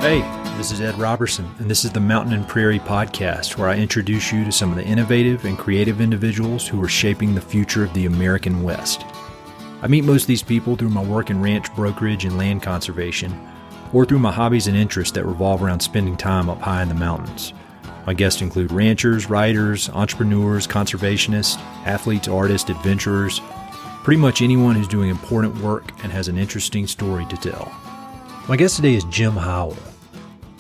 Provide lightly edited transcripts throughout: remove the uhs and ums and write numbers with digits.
Hey, this is Ed Robertson, and this is the Mountain and Prairie Podcast, where I introduce you to some of the innovative and creative individuals who are shaping the future of the American West. I meet most of these people through my work in ranch brokerage and land conservation, or through my hobbies and interests that revolve around spending time up high in the mountains. My guests include ranchers, writers, entrepreneurs, conservationists, athletes, artists, adventurers, pretty much anyone who's doing important work and has an interesting story to tell. My guest today is Jim Howell.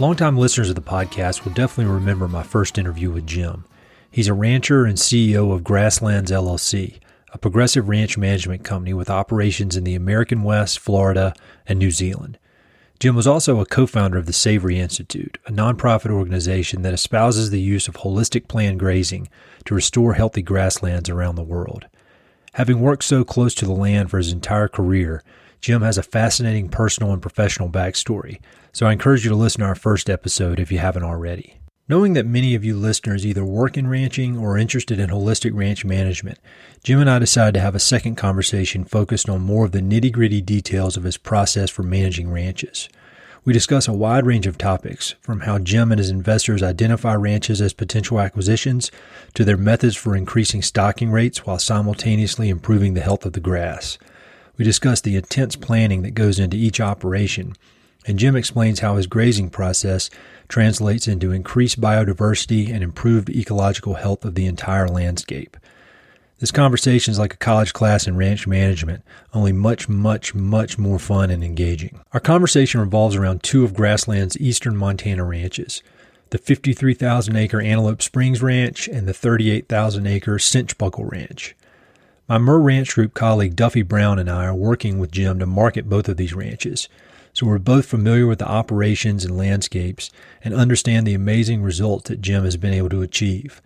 Longtime listeners of the podcast will definitely remember my first interview with Jim. He's a rancher and CEO of Grasslands LLC, a progressive ranch management company with operations in the American West, Florida, and New Zealand. Jim was also a co-founder of the Savory Institute, a nonprofit organization that espouses the use of holistic planned grazing to restore healthy grasslands around the world. Having worked so close to the land for his entire career, Jim has a fascinating personal and professional backstory, so I encourage you to listen to our first episode if you haven't already. Knowing that many of you listeners either work in ranching or are interested in holistic ranch management, Jim and I decided to have a second conversation focused on more of the nitty-gritty details of his process for managing ranches. We discuss a wide range of topics, from how Jim and his investors identify ranches as potential acquisitions, to their methods for increasing stocking rates while simultaneously improving the health of the grass. We discuss the intense planning that goes into each operation, and Jim explains how his grazing process translates into increased biodiversity and improved ecological health of the entire landscape. This conversation is like a college class in ranch management, only much more fun and engaging. Our conversation revolves around two of Grassland's eastern Montana ranches, the 53,000-acre Antelope Springs Ranch and the 38,000-acre Cinchbuckle Ranch. My Murr Ranch Group colleague Duffy Brown and I are working with Jim to market both of these ranches, so we're both familiar with the operations and landscapes and understand the amazing results that Jim has been able to achieve.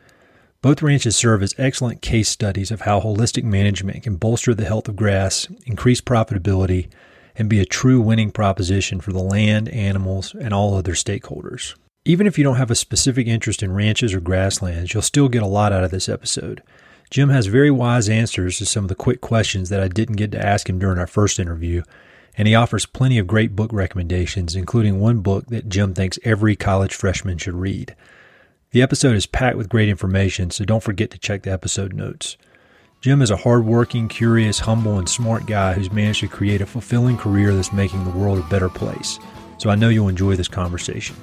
Both ranches serve as excellent case studies of how holistic management can bolster the health of grass, increase profitability, and be a true winning proposition for the land, animals, and all other stakeholders. Even if you don't have a specific interest in ranches or grasslands, you'll still get a lot out of this episode. Jim has very wise answers to some of the quick questions that I didn't get to ask him during our first interview, and he offers plenty of great book recommendations, including one book that Jim thinks every college freshman should read. The episode is packed with great information, so don't forget to check the episode notes. Jim is a hardworking, curious, humble, and smart guy who's managed to create a fulfilling career that's making the world a better place, so I know you'll enjoy this conversation.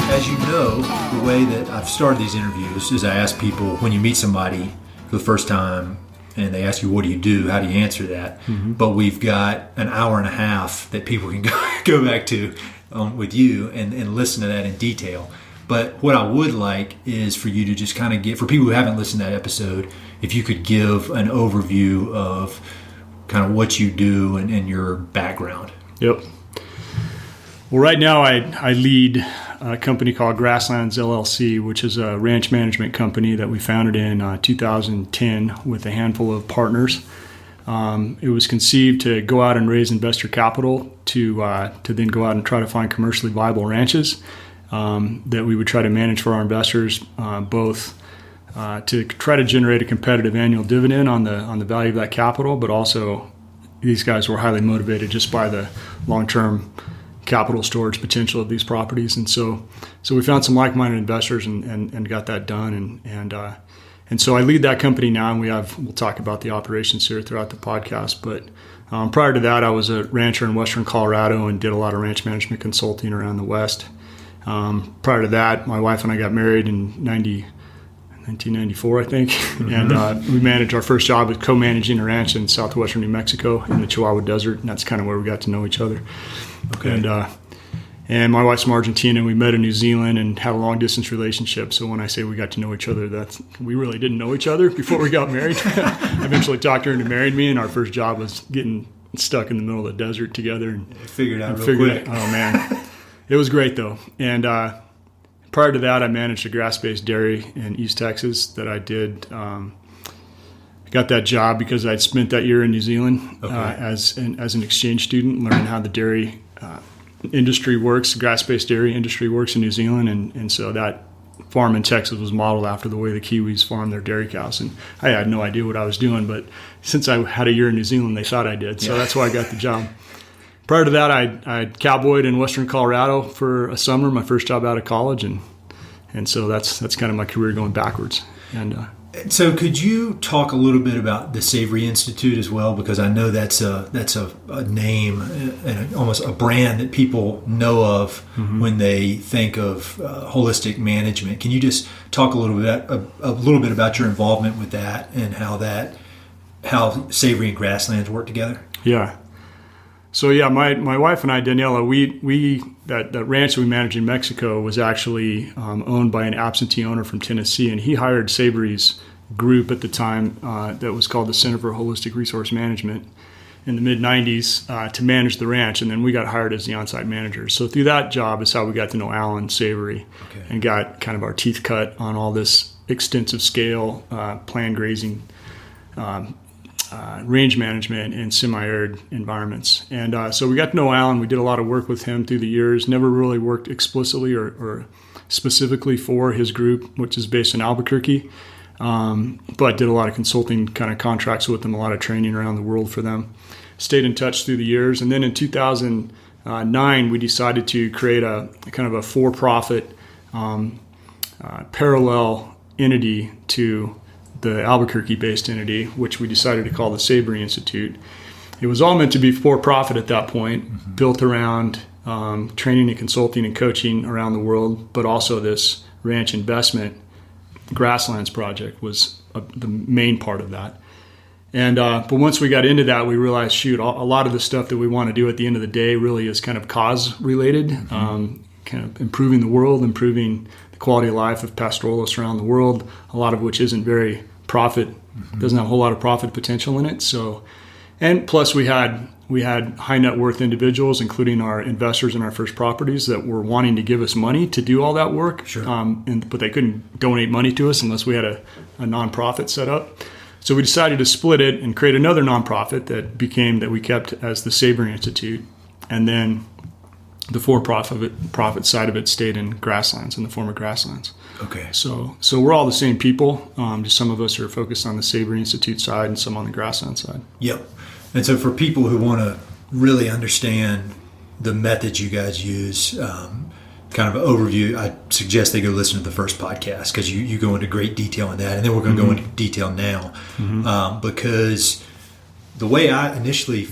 As you know, the way that I've started these interviews is I ask people, when you meet somebody for the first time and they ask you, what do you do? How do you answer that? Mm-hmm. But we've got an hour and a half that people can go back to with you and listen to that in detail. But what I would like is for you to just kind of get, for people who haven't listened to that episode, if you could give an overview of kind of what you do and your background. Yep. Well, right now I lead a company called Grasslands LLC, which is a ranch management company that we founded in 2010 with a handful of partners. It was conceived to go out and raise investor capital to then go out and try to find commercially viable ranches that we would try to manage for our investors, both to try to generate a competitive annual dividend on the value of that capital, but also these guys were highly motivated just by the long-term capital storage potential of these properties, and so we found some like-minded investors and got that done, and so I lead that company now, and we'll talk about the operations here throughout the podcast. But prior to that, I was a rancher in western Colorado and did a lot of ranch management consulting around the West. Prior to that, my wife and I got married in 1994, I think, mm-hmm. And we managed our first job with co-managing a ranch in southwestern New Mexico in the Chihuahua Desert, and that's kind of where we got to know each other. Okay. And my wife's from Argentina, and we met in New Zealand and had a long-distance relationship. So when I say we got to know each other, we really didn't know each other before we got married. I eventually talked her into marrying me, and our first job was getting stuck in the middle of the desert together. And figured out real quick. Oh, man. It was great, though. And prior to that, I managed a grass-based dairy in East Texas that I did. Got that job because I'd spent that year in New Zealand as an exchange student, learning how the dairy industry works, the grass-based dairy industry works in New Zealand, and so that farm in Texas was modeled after the way the Kiwis farm their dairy cows. And I had no idea what I was doing, but since I had a year in New Zealand, they thought I did, so that's why I got the job. prior to that, I cowboyed in Western Colorado for a summer, my first job out of college, and so that's kind of my career going backwards. And so, could you talk a little bit about the Savory Institute as well? Because I know that's a name and almost a brand that people know of when they think of holistic management. Can you just talk a little bit about your involvement with that and how Savory and Grasslands work together? Yeah. So yeah, my wife and I, Daniela, that ranch that we managed in Mexico was actually owned by an absentee owner from Tennessee, and he hired Savory's group at the time that was called the Center for Holistic Resource Management in the mid-'90s to manage the ranch, and then we got hired as the on-site managers. So through that job is how we got to know Alan Savory and got kind of our teeth cut on all this extensive scale planned grazing range management in semi-arid environments. And so we got to know Alan. We did a lot of work with him through the years, never really worked explicitly or specifically for his group, which is based in Albuquerque, but did a lot of consulting kind of contracts with them, a lot of training around the world for them. Stayed in touch through the years. And then in 2009, we decided to create a kind of a for-profit parallel entity to the Albuquerque-based entity, which we decided to call the Savory Institute. It was all meant to be for-profit at that point, built around training and consulting and coaching around the world, but also this ranch investment Grasslands project was the main part of that. And but once we got into that, we realized, a lot of the stuff that we want to do at the end of the day really is kind of cause-related, kind of improving the world, improving the quality of life of pastoralists around the world, a lot of which isn't very profit, doesn't have a whole lot of profit potential in it. So, and plus we had high net worth individuals, including our investors in our first properties, that were wanting to give us money to do all that work. Sure. But they couldn't donate money to us unless we had a nonprofit set up. So we decided to split it and create another nonprofit that we kept as the Savory Institute, and then the for-profit side of it stayed in Grasslands, in the former Grasslands. Okay. So we're all the same people. Just some of us are focused on the Savory Institute side and some on the Grassland side. Yep. And so for people who want to really understand the methods you guys use, kind of an overview, I suggest they go listen to the first podcast because you go into great detail on that. And then we're going to go into detail now because the way I initially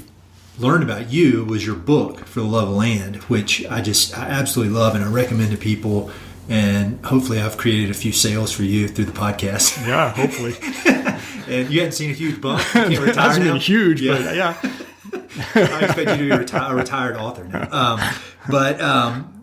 learned about you was your book, For the Love of Land, which I absolutely love and I recommend to people. And hopefully I've created a few sales for you through the podcast. Yeah, hopefully. And you hadn't seen a huge bump? You can't retire it hasn't now? been huge, but yeah. I expect you to be a retired author now. But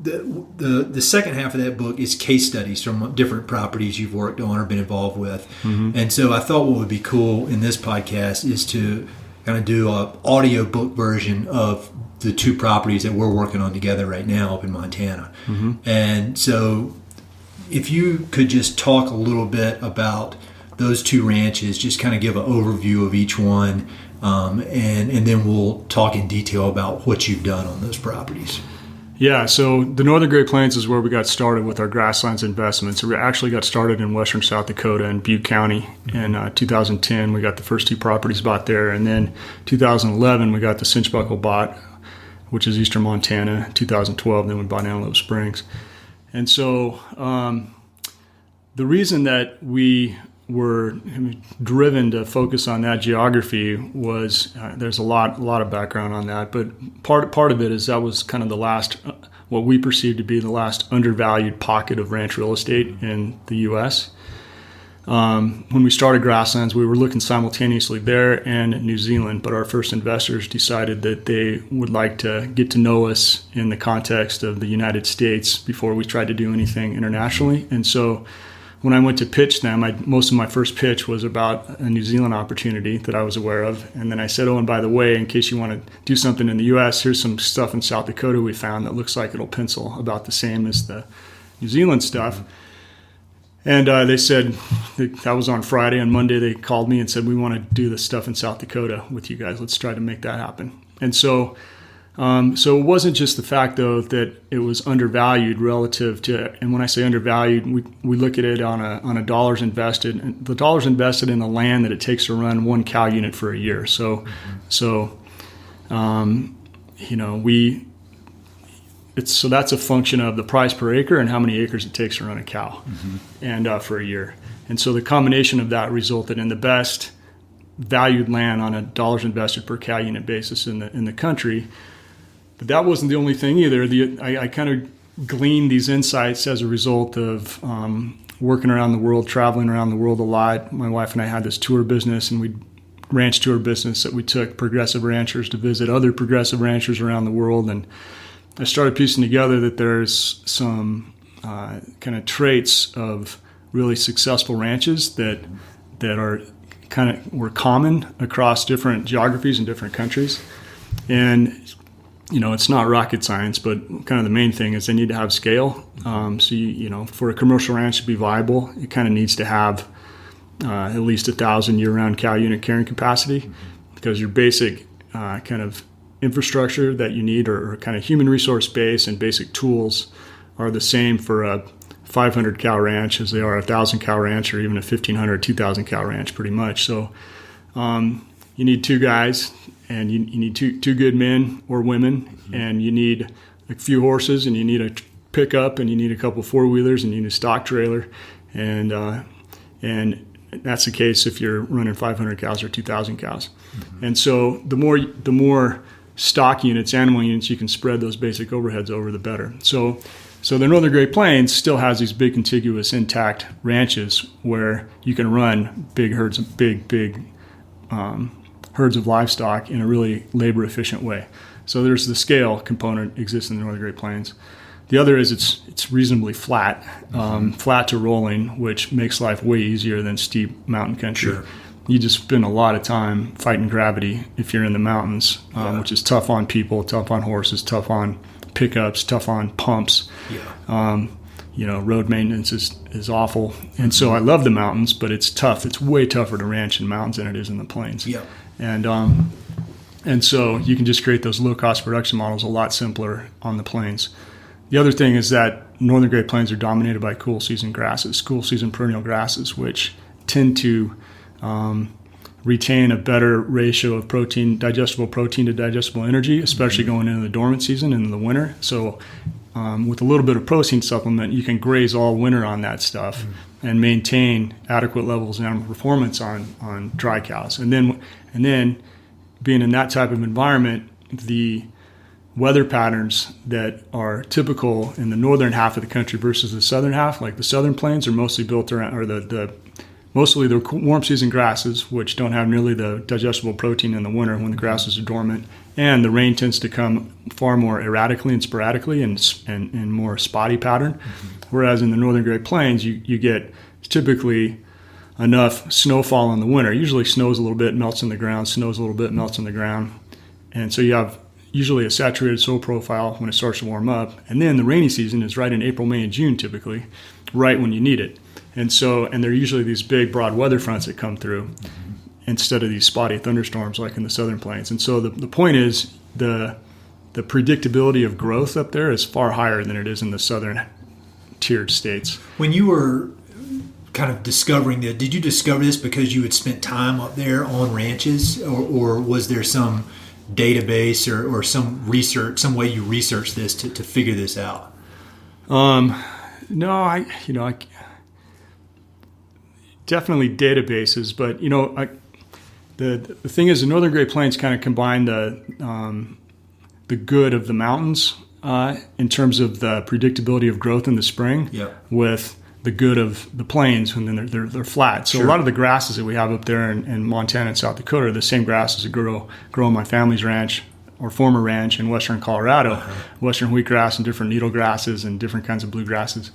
the second half of that book is case studies from different properties you've worked on or been involved with. And so I thought what would be cool in this podcast is to kind of do an audio book version of the two properties that we're working on together right now up in Montana. And so if you could just talk a little bit about those two ranches, just kind of give an overview of each one, and then we'll talk in detail about what you've done on those properties. Yeah, so the Northern Great Plains is where we got started with our Grasslands investments. We actually got started in western South Dakota in Butte County in 2010. We got the first two properties bought there. And then 2011, we got the Cinch Buckle bought, which is eastern Montana. 2012, then we bought Antelope Springs. And so the reason that we were driven to focus on that geography was there's a lot of background on that, but part of it is that was kind of the last, what we perceived to be the last undervalued pocket of ranch real estate in the U.S. When we started Grasslands, we were looking simultaneously there and New Zealand, but our first investors decided that they would like to get to know us in the context of the United States before we tried to do anything internationally. And so when I went to pitch them, most of my first pitch was about a New Zealand opportunity that I was aware of. And then I said, and by the way, in case you want to do something in the U.S., here's some stuff in South Dakota we found that looks like it'll pencil about the same as the New Zealand stuff. And they said, that was on Friday. On Monday, they called me and said, we want to do this stuff in South Dakota with you guys. Let's try to make that happen. And so it wasn't just the fact, though, that it was undervalued relative to, and when I say undervalued, we look at it on a dollars invested, and the dollars invested in the land that it takes to run one cow unit for a year. So so that's a function of the price per acre and how many acres it takes to run a cow, and for a year. And so the combination of that resulted in the best valued land on a dollars invested per cow unit basis in the country. But that wasn't the only thing either. I kind of gleaned these insights as a result of working around the world, traveling around the world a lot. My wife and I had this tour business, and ranch tour business that we took progressive ranchers to visit other progressive ranchers around the world. And I started piecing together that there's some kind of traits of really successful ranches that are were common across different geographies and different countries. And it's not rocket science, but kind of the main thing is they need to have scale. So for a commercial ranch to be viable, it kind of needs to have at least 1,000 year-round cow unit carrying capacity, because your basic kind of infrastructure that you need, or kind of human resource base and basic tools, are the same for a 500 cow ranch as they are a 1,000 cow ranch, or even a 1,500, 2,000 cow ranch, pretty much. So you need two guys, and you need two good men or women, and you need a few horses, and you need a pickup, and you need a couple four-wheelers, and you need a stock trailer, and that's the case if you're running 500 cows or 2,000 cows. And so the more stock units, animal units you can spread those basic overheads over, the better. So the Northern Great Plains still has these big contiguous intact ranches where you can run big herds of livestock in a really labor efficient way. So there's the scale component exists in the Northern Great Plains. The other is it's reasonably flat, flat to rolling, which makes life way easier than steep mountain country. Sure. You just spend a lot of time fighting gravity if you're in the mountains, which is tough on people, tough on horses, tough on pickups, tough on pumps. Road maintenance is awful. And so I love the mountains, but it's tough. It's way tougher to ranch in mountains than it is in the plains. And so you can just create those low-cost production models a lot simpler on the plains. The other thing is that Northern Great Plains are dominated by cool season grasses, cool season perennial grasses, which tend to retain a better ratio of digestible protein to digestible energy, especially going into the dormant season and in the winter. So with a little bit of protein supplement, you can graze all winter on that stuff and maintain adequate levels of animal performance on dry cows. And then being in that type of environment, the weather patterns that are typical in the northern half of the country versus the southern half, like the southern plains, are mostly built around, or mostly the warm season grasses, which don't have nearly the digestible protein in the winter when the grasses are dormant, and the rain tends to come far more erratically and sporadically and more spotty pattern. Whereas in the Northern Great Plains, you get typically enough snowfall in the winter. Usually snows a little bit, melts in the ground, snows a little bit, melts in the ground. And so you have usually a saturated soil profile when it starts to warm up. And then the rainy season is right in April, May, and June typically, right when you need it. And there are usually these big, broad weather fronts that come through instead of these spotty thunderstorms like in the southern plains. And so the point is the predictability of growth up there is far higher than it is in the southern tiered states. When you were kind of discovering that, did you discover this because you had spent time up there on ranches, or was there some database or some research, some way you researched this to figure this out? No, I definitely databases, but the thing is, the Northern Great Plains kind of combine the good of the mountains in terms of the predictability of growth in the spring with the good of the plains when they're flat. So a lot of the grasses that we have up there in Montana and South Dakota are the same grasses that grow on my family's ranch or former ranch in western Colorado, western wheatgrass and different needle grasses and different kinds of bluegrasses.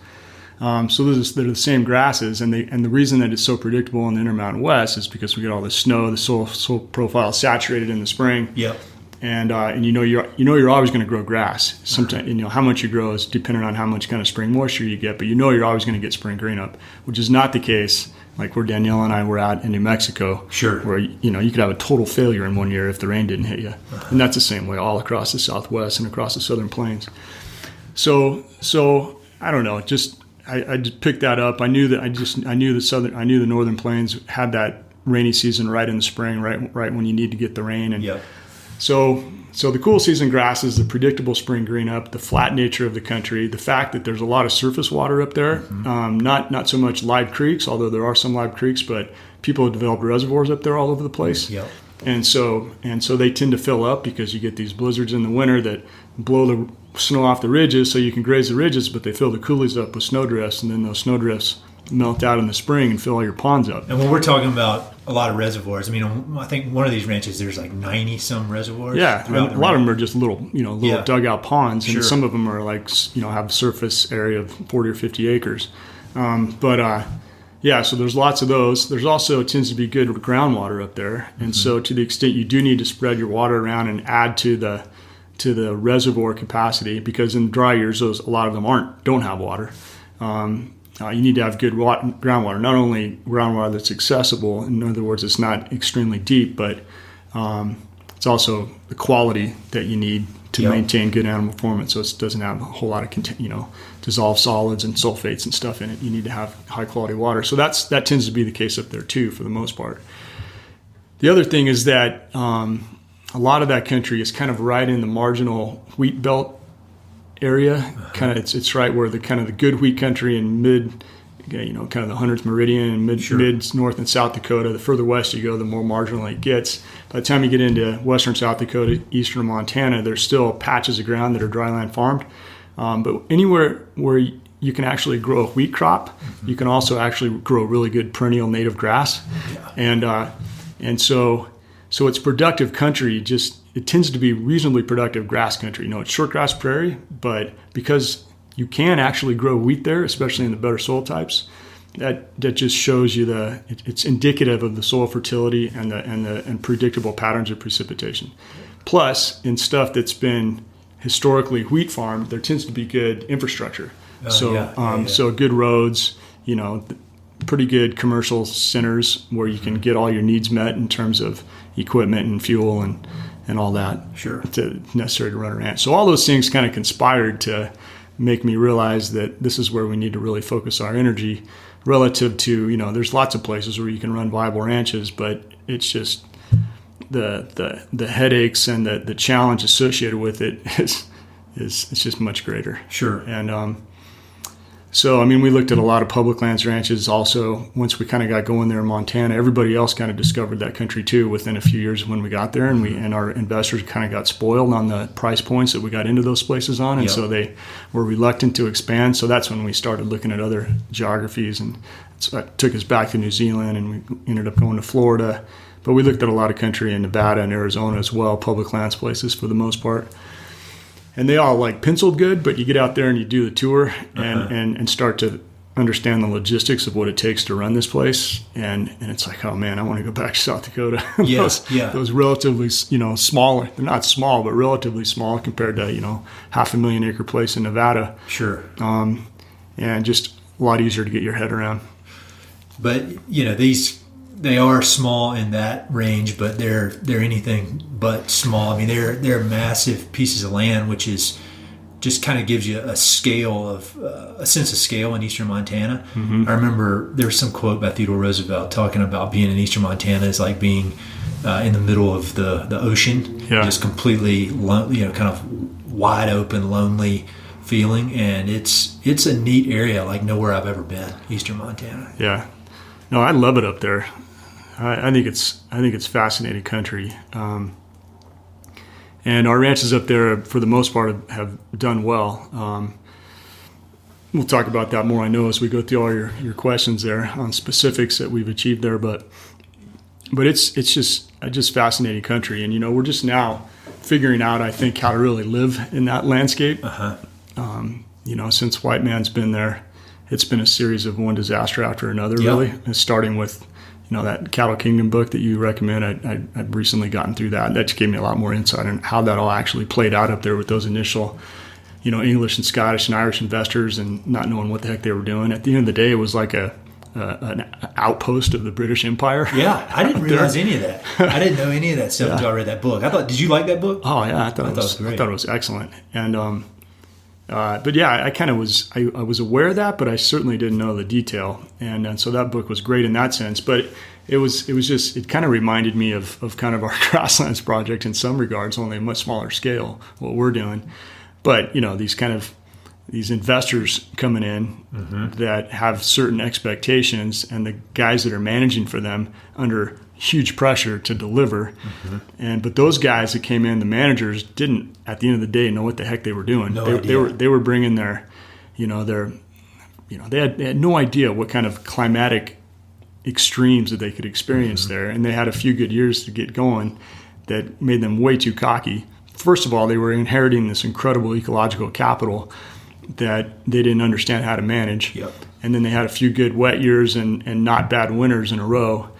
So they're the same grasses, and the reason that it's so predictable in the Intermountain West is because we get all the snow, the soil profile is saturated in the spring. Yep. And you're always going to grow grass. Sometimes how much you grow is dependent on how much kind of spring moisture you get, but you're always going to get spring green up, which is not the case like where Danielle and I were at in New Mexico. Sure. Where you could have a total failure in one year if the rain didn't hit you, and that's the same way all across the Southwest and across the Southern Plains. So I don't know. I just picked that up. I knew the Northern Plains had that rainy season right in the spring, right when you need to get the rain, and So the cool season grasses, the predictable spring green up, the flat nature of the country, the fact that there's a lot of surface water up there, not so much live creeks, although there are some live creeks, but people have developed reservoirs up there all over the place. Yep. And so they tend to fill up because you get these blizzards in the winter that blow the snow off the ridges so you can graze the ridges, but they fill the coulees up with snowdrifts, and then those snowdrifts melt out in the spring and fill all your ponds up. And when we're talking about a lot of reservoirs, I mean, I think one of these ranches, there's like 90 some reservoirs. Yeah, a lot of them are just little dugout ponds, and Sure. some of them are like, have surface area of 40 or 50 acres. So there's lots of those. There's also, it tends to be good groundwater up there. And so to the extent you do need to spread your water around and add to the reservoir capacity, because in dry years, a lot of them don't have water. You need to have good groundwater, not only groundwater that's accessible. In other words, it's not extremely deep, but it's also the quality that you need to maintain good animal performance. So it doesn't have a whole lot of dissolved solids and sulfates and stuff in it. You need to have high quality water. So that tends to be the case up there too, for the most part. The other thing is that a lot of that country is kind of right in the marginal wheat belt area. Kind of it's right where the kind of the good wheat country and mid, kind of the 100th meridian and mid North and South Dakota. The further west you go, the more marginal it gets. By the time you get into western South Dakota, eastern Montana, there's still patches of ground that are dryland farmed. But anywhere where you can actually grow a wheat crop, you can also actually grow really good perennial native grass. And so it's productive country. It tends to be reasonably productive grass country. It's short grass prairie, but because you can actually grow wheat there, especially in the better soil types, that just shows you it's indicative of the soil fertility and predictable patterns of precipitation. Plus, in stuff that's been historically wheat farmed, there tends to be good infrastructure. So good roads, pretty good commercial centers where you can get all your needs met in terms of equipment and fuel and all that necessary to run a ranch. So all those things kind of conspired to make me realize that this is where we need to really focus our energy relative to, there's lots of places where you can run viable ranches, but it's just the headaches and the challenge associated with it is just much greater. Sure. And so, we looked at a lot of public lands ranches also. Once we kind of got going there in Montana, everybody else kind of discovered that country too within a few years when we got there, and our investors kind of got spoiled on the price points that we got into those places on, and so they were reluctant to expand. So that's when we started looking at other geographies, and so that took us back to New Zealand, and we ended up going to Florida. But we looked at a lot of country in Nevada and Arizona as well, public lands places for the most part. And they all penciled good, but you get out there and you do the tour and start to understand the logistics of what it takes to run this place. And it's like, oh man, I want to go back to South Dakota. Those relatively, smaller, they're not small, but relatively small compared to, 500,000 acre place in Nevada. Sure. And just a lot easier to get your head around. But, they are small in that range, but they're anything but small. They're massive pieces of land, which is just kind of gives you a sense of scale in eastern Montana. I remember there was some quote by Theodore Roosevelt talking about being in eastern Montana is like being in the middle of the ocean, just completely, kind of wide open, lonely feeling. And it's a neat area, like nowhere I've ever been, eastern Montana. Yeah. No, I love it up there. I think it's fascinating country, and our ranches up there, for the most part, have done well. We'll talk about that more, I know, as we go through all your questions there on specifics that we've achieved there. But it's just fascinating country, and we're just now figuring out, I think, how to really live in that landscape. Since white man's been there, it's been a series of one disaster after another, really, starting with that Cattle Kingdom book that you recommend. I've recently gotten through that. That just gave me a lot more insight on how that all actually played out up there with those initial, English and Scottish and Irish investors and not knowing what the heck they were doing. At the end of the day, it was like an outpost of the British Empire. Yeah, I didn't realize any of that. I didn't know any of that stuff until I read that book. Did you like that book? Oh, yeah. I thought it was great. I thought it was excellent. And But yeah, I was aware of that, but I certainly didn't know the detail. And so that book was great in that sense. But it kind of reminded me of kind of our grasslands project in some regards, only a much smaller scale, what we're doing. But, these investors coming in that have certain expectations, and the guys that are managing for them under huge pressure to deliver. But those guys that came in, the managers, didn't at the end of the day know what the heck they were doing. They were bringing they had no idea what kind of climatic extremes that they could experience there, and they had a few good years to get going that made them way too cocky. First of all, they were inheriting this incredible ecological capital that they didn't understand how to manage. Yep. And then they had a few good wet years and not bad winters in a row.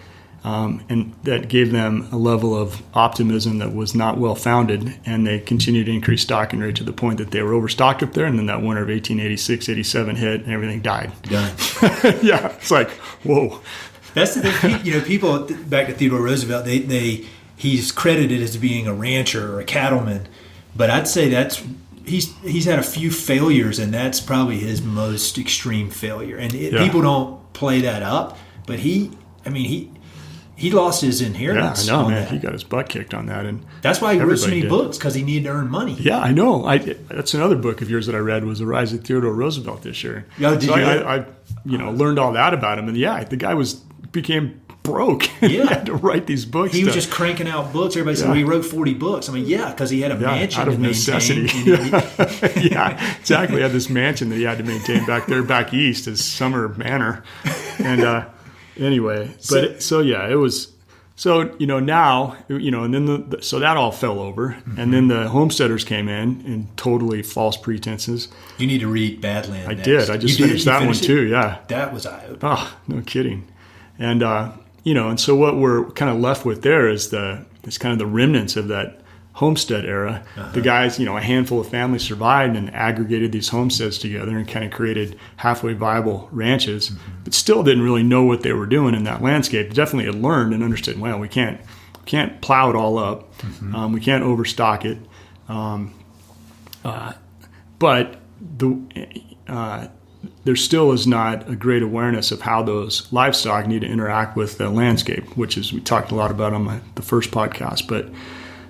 And that gave them a level of optimism that was not well founded. And they continued to increase stocking rate to the point that they were overstocked up there. And then that winter of 1886, 87 hit and everything died. Done. Yeah. It's like, whoa. That's the thing. People, back to Theodore Roosevelt, he's credited as being a rancher or a cattleman. But I'd say he's had a few failures, and that's probably his most extreme failure. And people don't play that up, but he lost his inheritance. Yeah, I know, man. That. He got his butt kicked on that, and that's why he wrote so many books, because he needed to earn money. Yeah, I know. That's another book of yours that I read, was The Rise of Theodore Roosevelt this year. Oh, did you? I learned all that about him, and the guy became broke. He had to write these books. He was just cranking out books. Everybody said, well, he wrote 40 books. because he had a mansion out of to necessity. maintain. Yeah, exactly. He had this mansion that he had to maintain back east, his summer manor. And anyway, it was. So, now, and then so that all fell over. And then the homesteaders came in totally false pretenses. You need to read Badland. I did. I just finished that one too. Yeah. That was eye-opening. Oh, no kidding. And, and so what we're kind of left with there is kind of the remnants of that homestead era. The guys, a handful of families survived and aggregated these homesteads together and kind of created halfway viable ranches, but still didn't really know what they were doing in that landscape. Definitely had learned and understood, well, we can't plow it all up. We can't overstock it. But there still is not a great awareness of how those livestock need to interact with the landscape, which is we talked a lot about on the first podcast. But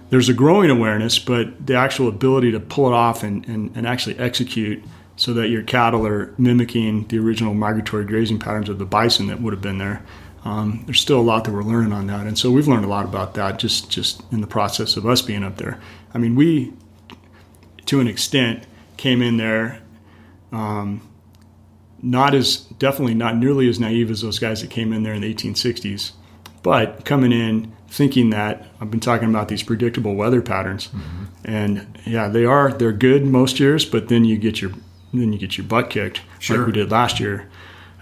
there's a growing awareness, but the actual ability to pull it off and actually execute so that your cattle are mimicking the original migratory grazing patterns of the bison that would have been there. There's still a lot that we're learning on that. And so we've learned a lot about that just in the process of us being up there. I mean, we, to an extent, came in there definitely not nearly as naive as those guys that came in there in the 1860s, but coming in thinking that I've been talking about these predictable weather patterns, and they're good most years, but then you get your butt kicked, like we did last year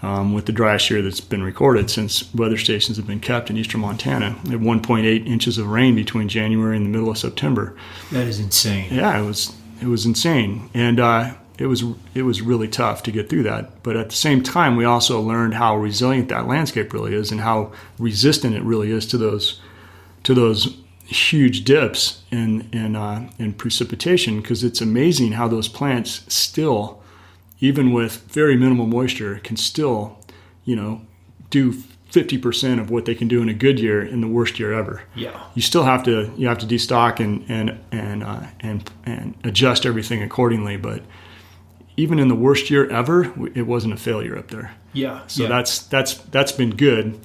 with the driest year that's been recorded since weather stations have been kept in eastern Montana. We had 1.8 inches of rain between January and the middle of September. That is insane. Yeah, it was insane, and it was really tough to get through that. But at the same time, we also learned how resilient that landscape really is and how resistant it really is to those huge dips in precipitation, because it's amazing how those plants still, even with very minimal moisture, can still, do 50% of what they can do in a good year in the worst year ever. Yeah. You still have to destock and adjust everything accordingly, but even in the worst year ever, it wasn't a failure up there. Yeah. So that's been good.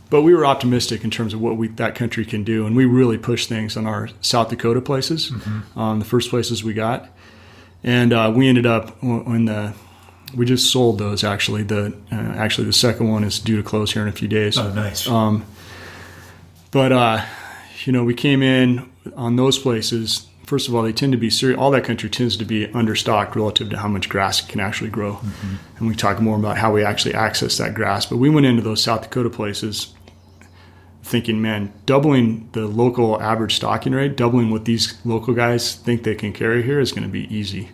But we were optimistic in terms of what that country can do, and we really pushed things on our South Dakota places, the first places we got. And we ended up we just sold those actually. The second one is due to close here in a few days. Oh, nice. But we came in on those places. First of all, they tend to be all that country tends to be understocked relative to how much grass it can actually grow. And we talk more about how we actually access that grass. But we went into those South Dakota places thinking, man, doubling the local average stocking rate, doubling what these local guys think they can carry here is going to be easy.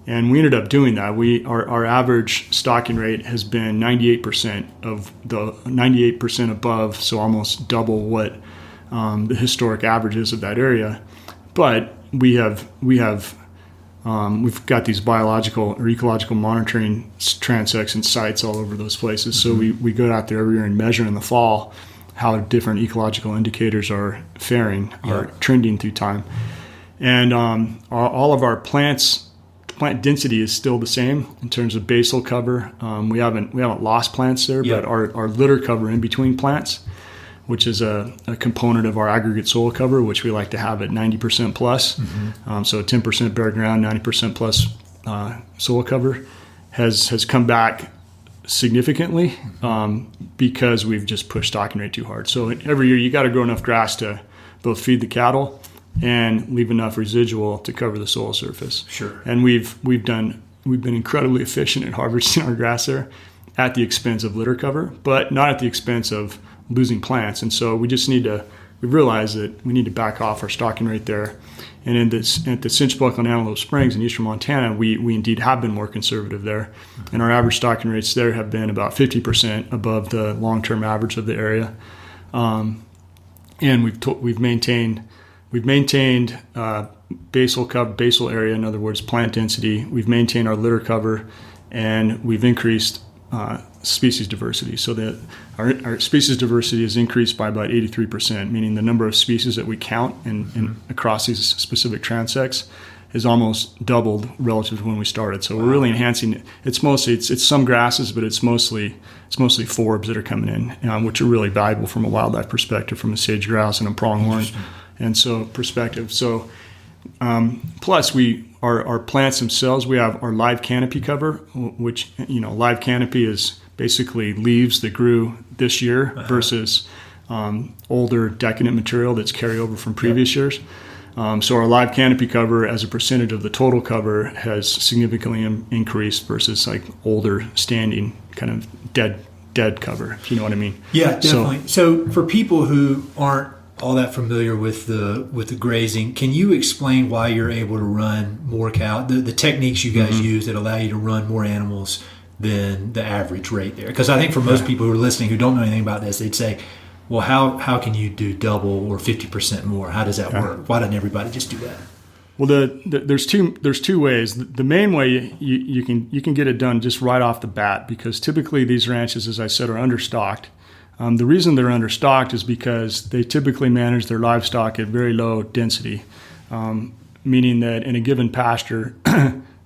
And we ended up doing that. Our average stocking rate has been 98% above, so almost double what the historic average is of that area. But we have We've got these biological or ecological monitoring transects and sites all over those places. So we go out there every year and measure in the fall how different ecological indicators are faring, are trending through time. And all of our plant density is still the same in terms of basal cover. We haven't lost plants there, but our litter cover in between plants, which is a component of our aggregate soil cover, which we like to have at 90% plus. So 10% bare ground, 90% plus soil cover has come back significantly because we've just pushed stocking rate too hard. So every year you got to grow enough grass to both feed the cattle and leave enough residual to cover the soil surface. Sure. And we've been incredibly efficient at harvesting our grass there at the expense of litter cover, but not at the expense of losing plants. And so we realized that we need to back off our stocking rate there. And at the Cinch Buckle and Antelope Springs in eastern Montana, we indeed have been more conservative there. And our average stocking rates there have been about 50% above the long-term average of the area. And we've maintained basal area, in other words, plant density. We've maintained our litter cover, and we've increased species diversity, so that our species diversity has increased by about 83%, meaning the number of species that we count in across these specific transects has almost doubled relative to when we started. So we're really enhancing it. It's some grasses, but it's mostly forbs that are coming in, which are really valuable from a wildlife perspective, from a sage grouse and a pronghorn, and so perspective. So plus our plants themselves, we have our live canopy cover, which live canopy is basically leaves that grew this year versus older decadent material that's carryover from previous years. So our live canopy cover as a percentage of the total cover has significantly increased versus like older standing kind of dead cover, if you know what I mean. Yeah, definitely. So for people who aren't all that familiar with the grazing, can you explain why you're able to run more cow, the techniques you guys use that allow you to run more animals than the average rate there? Because I think for most people who are listening who don't know anything about this, they'd say, well, how can you do double or 50% more? How does that work? Why doesn't everybody just do that? Well, there's two ways. The main way you can get it done just right off the bat, because typically these ranches, as I said, are understocked. The reason they're understocked is because they typically manage their livestock at very low density, meaning that in a given pasture,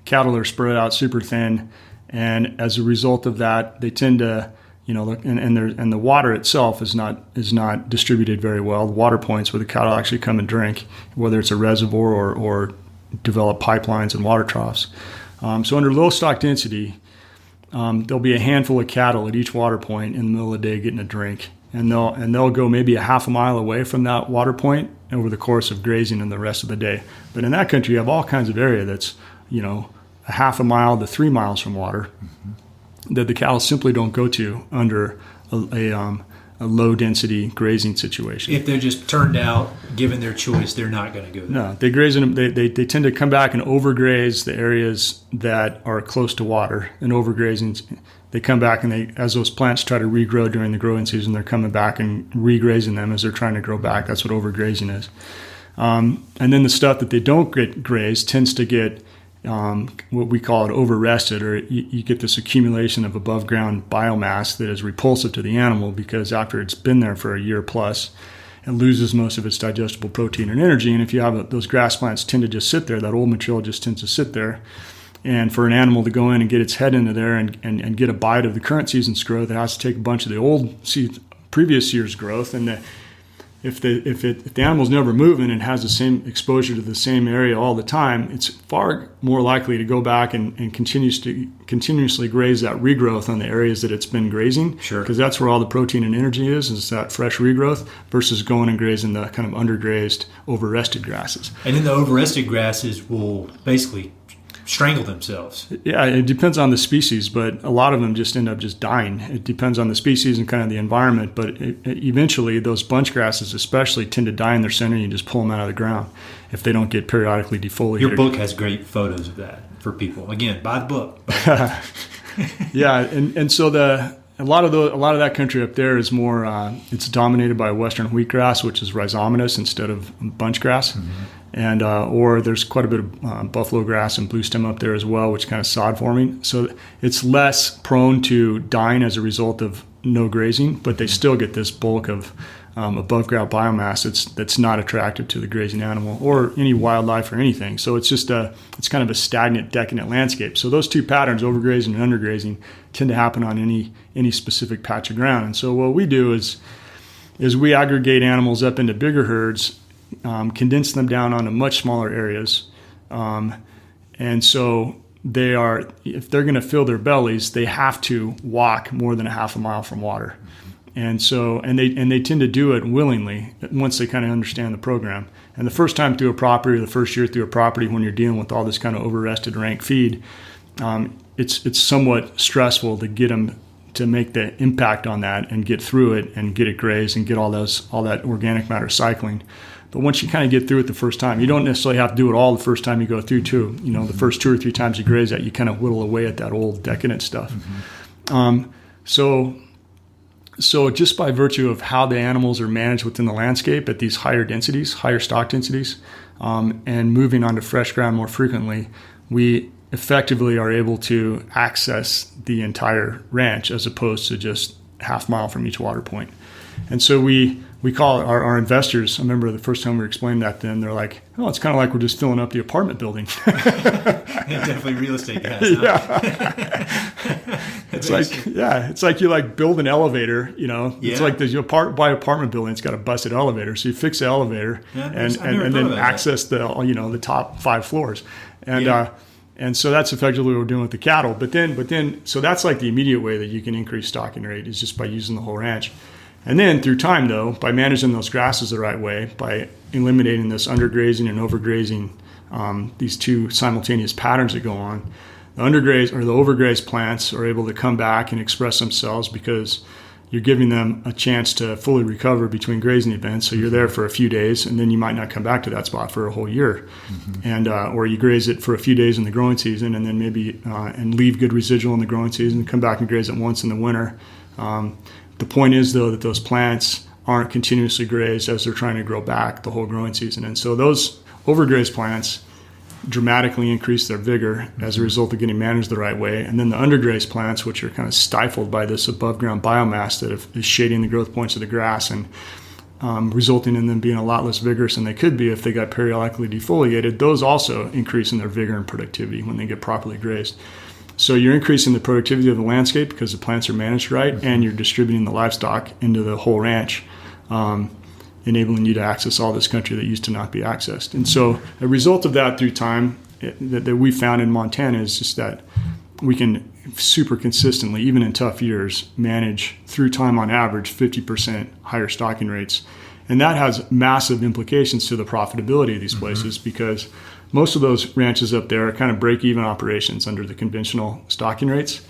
cattle are spread out super thin, and as a result of that, they tend to, and the water itself is not distributed very well. The water points where the cattle actually come and drink, whether it's a reservoir or develop pipelines and water troughs. So under low stock density, there'll be a handful of cattle at each water point in the middle of the day getting a drink, and they'll go maybe a half a mile away from that water point over the course of grazing in the rest of the day. But in that country, you have all kinds of area that's a half a mile to 3 miles from water that the cattle simply don't go to under a low density grazing situation. If they're just turned out, given their choice, they're not going to go there. No, they graze in. They tend to come back and overgraze the areas that are close to water. And overgrazing, they come back and as those plants try to regrow during the growing season, they're coming back and regrazing them as they're trying to grow back. That's what overgrazing is. And then the stuff that they don't get grazed tends to get what we call it over-rested, or you get this accumulation of above ground biomass that is repulsive to the animal, because after it's been there for a year plus, it loses most of its digestible protein and energy. And if you have those grass plants tend to just sit there, that old material just tends to sit there. And for an animal to go in and get its head into there and get a bite of the current season's growth, it has to take a bunch of the previous year's growth. And if the animal's never moving and has the same exposure to the same area all the time, it's far more likely to go back and continuously graze that regrowth on the areas that it's been grazing. Sure. Because that's where all the protein and energy is that fresh regrowth, versus going and grazing the kind of undergrazed, over-rested grasses. And then the over-rested grasses will basically strangle themselves. Yeah, it depends on the species, but a lot of them just end up just dying. It depends on the species and kind of the environment, but eventually those bunch grasses especially tend to die in their center, and you just pull them out of the ground if they don't get periodically defoliated. Your book has great photos of that for people. Again, buy the book. Yeah, and so a lot of that country up there is more it's dominated by western wheatgrass, which is rhizomatous instead of bunch grass. And or there's quite a bit of buffalo grass and blue stem up there as well, which kind of sod forming. So it's less prone to dying as a result of no grazing, but they still get this bulk of above ground biomass that's not attractive to the grazing animal or any wildlife or anything. So it's just it's kind of a stagnant, decadent landscape. So those two patterns, overgrazing and undergrazing, tend to happen on any specific patch of ground. And so what we do is we aggregate animals up into bigger herds, condense them down onto much smaller areas, and so if they're going to fill their bellies, they have to walk more than a half a mile from water. And so, and they tend to do it willingly once they kind of understand the program. And the first time through a property, or the first year through a property, when you're dealing with all this kind of over-rested rank feed, it's somewhat stressful to get them to make the impact on that and get through it and get it grazed and get all that organic matter cycling. But once you kind of get through it the first time, you don't necessarily have to do it all the first time you go through too. The first 2 or 3 times you graze that, you kind of whittle away at that old decadent stuff. So just by virtue of how the animals are managed within the landscape at these higher densities, higher stock densities, and moving onto fresh ground more frequently, we effectively are able to access the entire ranch as opposed to just half mile from each water point. And so we call our investors, I remember the first time we explained that to them, they're like, oh, it's kind of like we're just filling up the apartment building. Yeah, definitely real estate guys. Huh? Yeah. It's like you like build an elevator, It's like you buy an apartment building, it's got a busted elevator. So you fix the elevator and then access the top 5 floors. And so that's effectively what we're doing with the cattle. But then, so that's like the immediate way that you can increase stocking rate is just by using the whole ranch. And then through time, though, by managing those grasses the right way, by eliminating this undergrazing and overgrazing, these two simultaneous patterns that go on, the undergrazed or the overgrazed plants are able to come back and express themselves because you're giving them a chance to fully recover between grazing events. So you're there for a few days, and then you might not come back to that spot for a whole year. And or you graze it for a few days in the growing season, and then maybe and leave good residual in the growing season, come back and graze it once in the winter. The point is, though, that those plants aren't continuously grazed as they're trying to grow back the whole growing season. And so those overgrazed plants dramatically increase their vigor as a result of getting managed the right way. And then the undergrazed plants, which are kind of stifled by this above ground biomass that is shading the growth points of the grass and resulting in them being a lot less vigorous than they could be if they got periodically defoliated, those also increase in their vigor and productivity when they get properly grazed. So you're increasing the productivity of the landscape because the plants are managed right, and you're distributing the livestock into the whole ranch, enabling you to access all this country that used to not be accessed. And so a result of that through time that we found in Montana is just that we can super consistently, even in tough years, manage through time on average 50% higher stocking rates. And that has massive implications to the profitability of these places because most of those ranches up there are kind of break-even operations under the conventional stocking rates.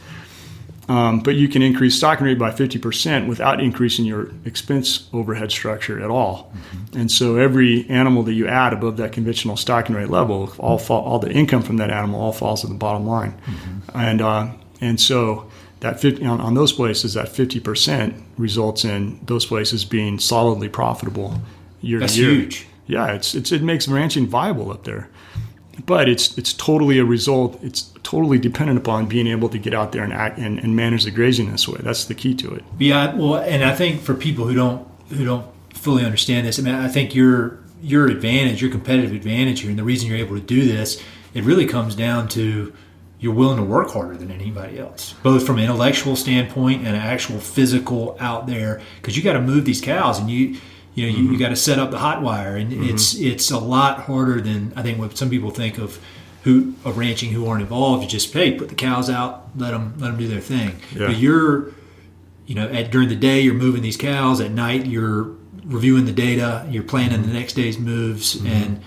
But you can increase stocking rate by 50% without increasing your expense overhead structure at all. And so every animal that you add above that conventional stocking rate level, all the income from that animal all falls to the bottom line. And so that 50, on those places, that 50% results in those places being solidly profitable year to year. That's huge. Yeah, it makes ranching viable up there. But it's totally a result. It's totally dependent upon being able to get out there and act and manage the grazing this way. That's the key to it. Yeah, well, and I think for people who don't fully understand this, I mean, I think your advantage, your competitive advantage here, and the reason you're able to do this, it really comes down to you're willing to work harder than anybody else, both from an intellectual standpoint and an actual physical out there, because you got to move these cows and you got to set up the hot wire, and it's a lot harder than I think what some people think of ranching who aren't involved. You just put the cows out, let them do their thing. Yeah. But you're during the day you're moving these cows, at night you're reviewing the data, you're planning the next day's moves, and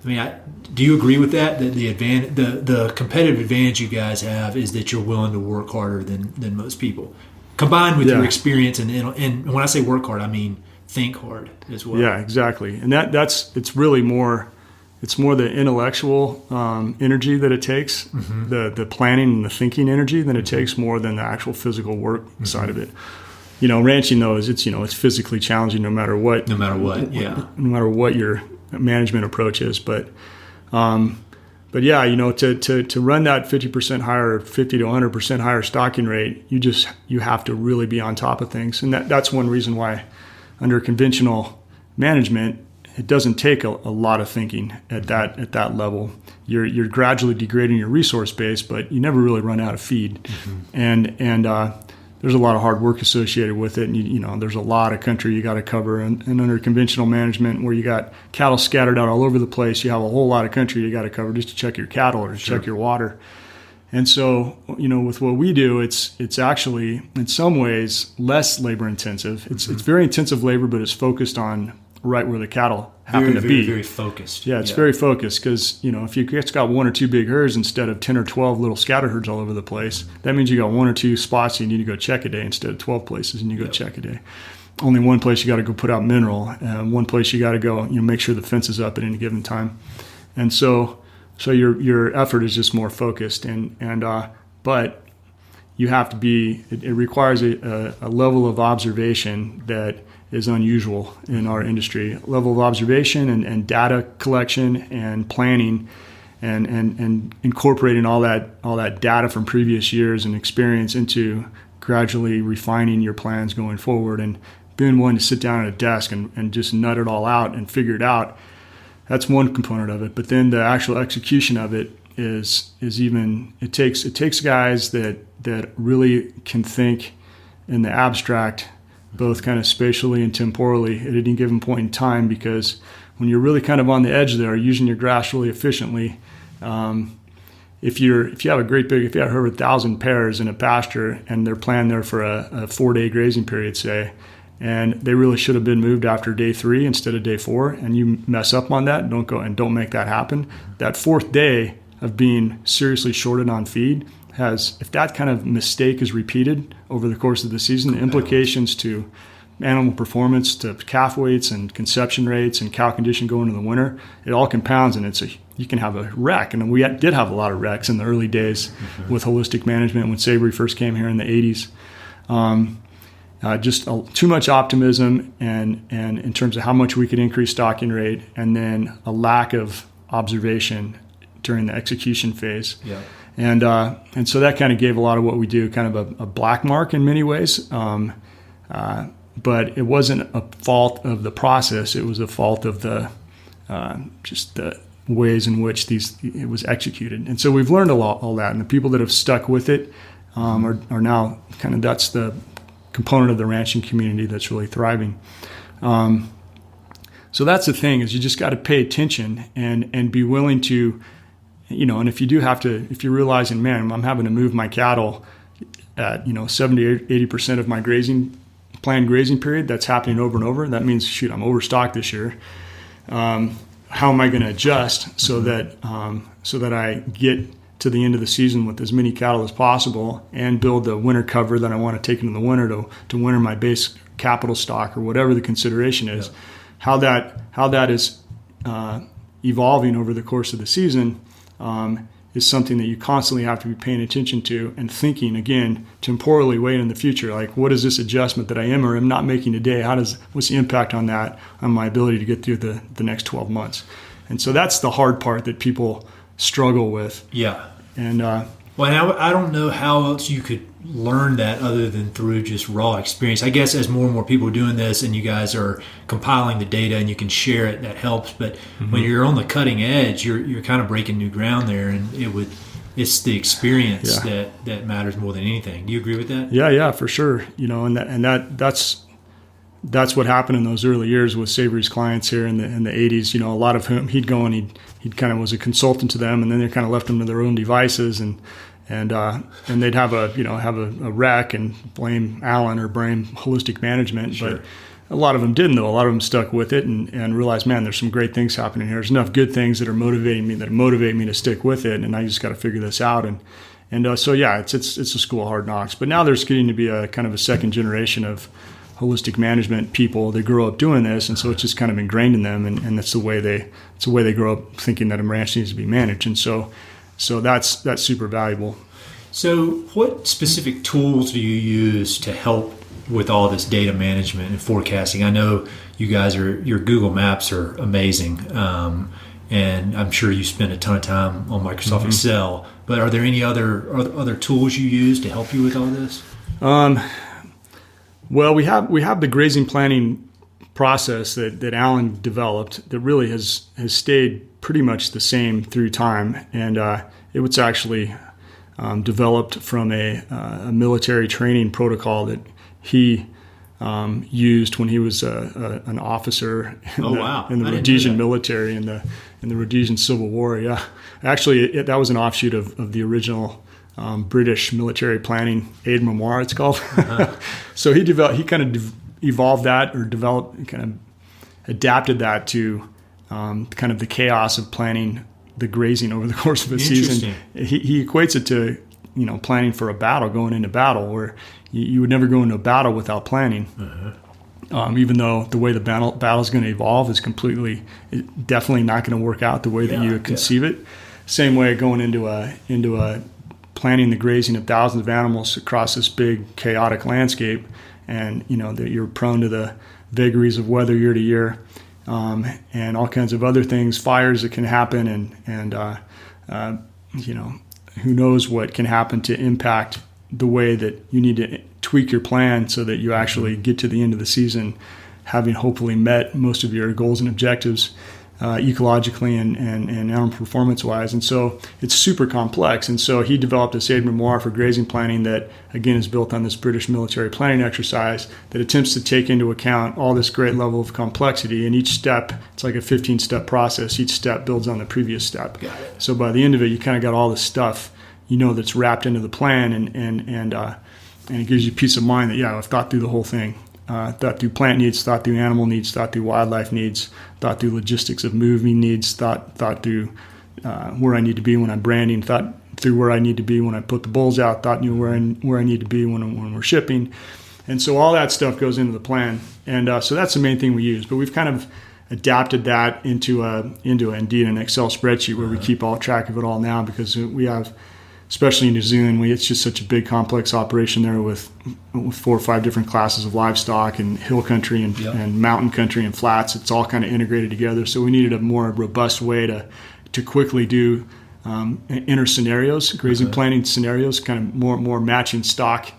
I mean, do you agree with that? That the competitive advantage you guys have is that you're willing to work harder than most people, combined with your experience and when I say work hard, I mean think hard as well. Yeah, exactly. And it's really more, it's more the intellectual energy that it takes, the planning and the thinking energy than it takes more than the actual physical work side of it. Ranching though it's physically challenging no matter what. No matter what, yeah. No matter what your management approach is. But yeah, to run that 50% higher, 50 to 100% higher stocking rate, you have to really be on top of things. And that's one reason why under conventional management, it doesn't take a lot of thinking at that level. You're gradually degrading your resource base, but you never really run out of feed. Mm-hmm. And there's a lot of hard work associated with it. And there's a lot of country you got to cover. And under conventional management, where you got cattle scattered out all over the place, you have a whole lot of country you got to cover just to check your cattle or to check your water. And so, with what we do, it's actually in some ways less labor intensive. It's very intensive labor, but it's focused on right where the cattle happen to be. Very focused. Yeah, it's very focused because, if you just got one or two big herds instead of 10 or 12 little scatter herds all over the place, that means you got one or two spots you need to go check a day instead of 12 places and you go check a day. Only one place you got to go put out mineral, one place you got to go, make sure the fence is up at any given time. And so your effort is just more focused but you have to be, it requires a level of observation that is unusual in our industry. Level of observation and data collection and planning and incorporating all that data from previous years and experience into gradually refining your plans going forward, and being willing to sit down at a desk and just nut it all out and figure it out. That's one component of it. But then the actual execution of it is even, it takes guys that really can think in the abstract, both kind of spatially and temporally at any given point in time, because when you're really kind of on the edge there, using your grass really efficiently, if you have a great big, if you have 1,000 pairs in a pasture and they're planned there for a 4-day grazing period, say, and they really should have been moved after day 3 instead of day 4, and you mess up on that, don't make that happen. That 4th day of being seriously shorted on feed if that kind of mistake is repeated over the course of the season, the implications to animal performance, to calf weights and conception rates and cow condition going into the winter, it all compounds, and you can have a wreck. And we did have a lot of wrecks in the early days with holistic management when Savory first came here in the 80s. Too much optimism and in terms of how much we could increase stocking rate, and then a lack of observation during the execution phase. Yeah. And so that kind of gave a lot of what we do kind of a black mark in many ways. But it wasn't a fault of the process. It was a fault of the ways in which it was executed. And so we've learned all that. And the people that have stuck with it are now kind of, that's the component of the ranching community that's really thriving. So that's the thing, is you just got to pay attention and be willing to, and if you're realizing, man, I'm having to move my cattle at, 70 or 80% of my planned grazing period, that's happening over and over. That means, shoot, I'm overstocked this year. How am I going to adjust so that I get to the end of the season with as many cattle as possible and build the winter cover that I want to take into the winter to winter my base capital stock or whatever the consideration is. Yeah. How that is evolving over the course of the season is something that you constantly have to be paying attention to and thinking, again, temporally way in the future. Like, what is this adjustment that I am or am not making today? What's the impact on that, on my ability to get through the next 12 months? And so that's the hard part that people struggle with. Yeah. And I don't know how else you could learn that other than through just raw experience. I guess as more and more people are doing this and you guys are compiling the data and you can share it, that helps. But when you're on the cutting edge, you're kind of breaking new ground there, and it's the experience that matters more than anything. Do you agree with that? Yeah, for sure. That's what happened in those early years with Savory's clients here in the 80s. A lot of whom he'd go and he'd kind of was a consultant to them, and then they kind of left them to their own devices, and they'd have a wreck and blame Alan or blame holistic management. Sure. But a lot of them didn't, though. A lot of them stuck with it and realized, man, there's some great things happening here. There's enough good things that motivate me to stick with it, and I just got to figure this out. So it's a school of hard knocks. But now there's getting to be a kind of a second generation of holistic management people. They grow up doing this, and so it's just kind of ingrained in them, and that's the way they grow up thinking that a ranch needs to be managed. And so that's super valuable. So what specific tools do you use to help with all this data management and forecasting. I know you guys your Google Maps are amazing, and I'm sure you spend a ton of time on Microsoft Excel. But are there any other tools you use to help you with all this? Well, we have the grazing planning process that Alan developed that really has stayed pretty much the same through time, and it was actually developed from a military training protocol that he used when he was an officer in the Rhodesian military in the Rhodesian Civil War. Yeah, actually, that was an offshoot of the original British military planning aid memoir. It's called. So he kind of evolved that, or kind of adapted that to kind of the chaos of planning the grazing over the course of a season. He equates it to planning for a battle, going into battle, where you would never go into a battle without planning. Even though the way the battle is going to evolve is definitely not going to work out the way that you conceive it. Same way going into planning the grazing of thousands of animals across this big chaotic landscape, and that you're prone to the vagaries of weather year to year, and all kinds of other things, fires that can happen, and who knows what can happen to impact the way that you need to tweak your plan so that you actually get to the end of the season having hopefully met most of your goals and objectives ecologically and animal performance wise. And so it's super complex. And so he developed a aid memoir for grazing planning that, again, is built on this British military planning exercise that attempts to take into account all this great level of complexity. And each step, it's like a 15-step process. Each step builds on the previous step. So by the end of it, you kind of got all this stuff that's wrapped into the plan, and it gives you peace of mind that I've thought through the whole thing. Thought through plant needs, thought through animal needs, thought through wildlife needs, thought through logistics of moving needs, thought through where I need to be when I'm branding, thought through where I need to be when I put the bulls out, thought where I need to be when we're shipping. And so all that stuff goes into the plan. And so that's the main thing we use. But we've kind of adapted that into indeed an Excel spreadsheet where we keep all track of it all now, because we have, especially in New Zealand, it's just such a big, complex operation there with 4 or 5 different classes of livestock and hill country and mountain country and flats. It's all kind of integrated together. So we needed a more robust way to quickly do inner scenarios, grazing planning scenarios, kind of more matching stock,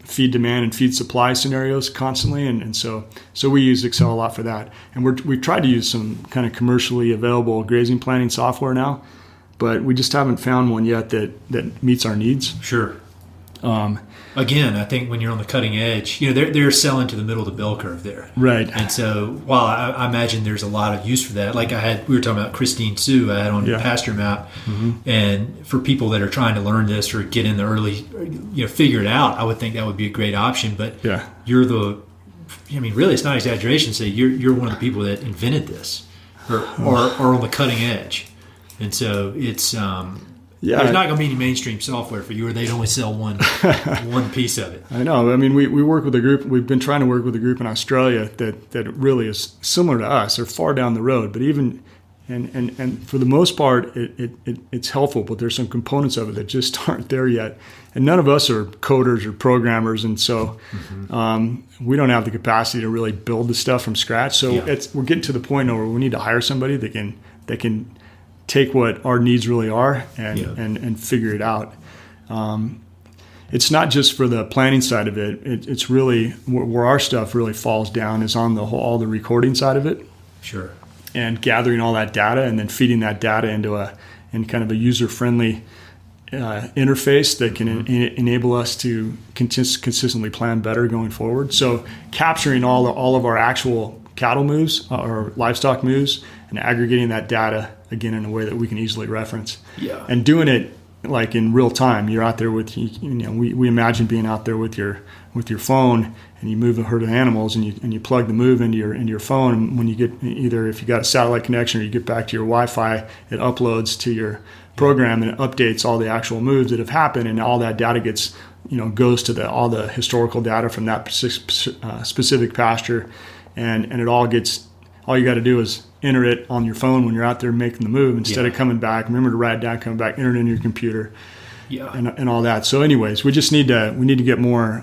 feed demand and feed supply scenarios constantly. And so we use Excel a lot for that. And we've tried to use some kind of commercially available grazing planning software now, but we just haven't found one yet that meets our needs. Sure. Again, I think when you're on the cutting edge, they're selling to the middle of the bell curve there. Right. And so while I imagine there's a lot of use for that, like we were talking about Christine Sue I had on Pasture Map, and for people that are trying to learn this or get in the early, figure it out, I would think that would be a great option. But you're really, it's not exaggeration to say you're one of the people that invented this or on the cutting edge. And so it's there's not going to be any mainstream software for you, or they'd only sell one piece of it. I know. I mean, we work with a group. We've been trying to work with a group in Australia that really is similar to us. They're far down the road, but even and for the most part, it's helpful. But there's some components of it that just aren't there yet. And none of us are coders or programmers, and so we don't have the capacity to really build the stuff from scratch. So we're getting to the point now where we need to hire somebody that can take what our needs really are and figure it out. It's not just for the planning side of it. It's really where our stuff really falls down is on all the recording side of it. Sure. And gathering all that data and then feeding that data in kind of a user-friendly interface that can enable us to consistently plan better going forward. So capturing all of our actual cattle moves or livestock moves and aggregating that data again in a way that we can easily reference. And doing it like in real time. You're out there with we imagine being out there with your phone, and you move a herd of animals, and you plug the move into your phone, and when you get either if you got a satellite connection or you get back to your Wi-Fi, it uploads to your program and it updates all the actual moves that have happened, and all that data gets goes to all the historical data from that specific pasture, and it all you got to do is enter it on your phone when you're out there making the move instead of coming back. Remember to write it down, coming back, enter it in your computer, and all that. So anyways, we need to get more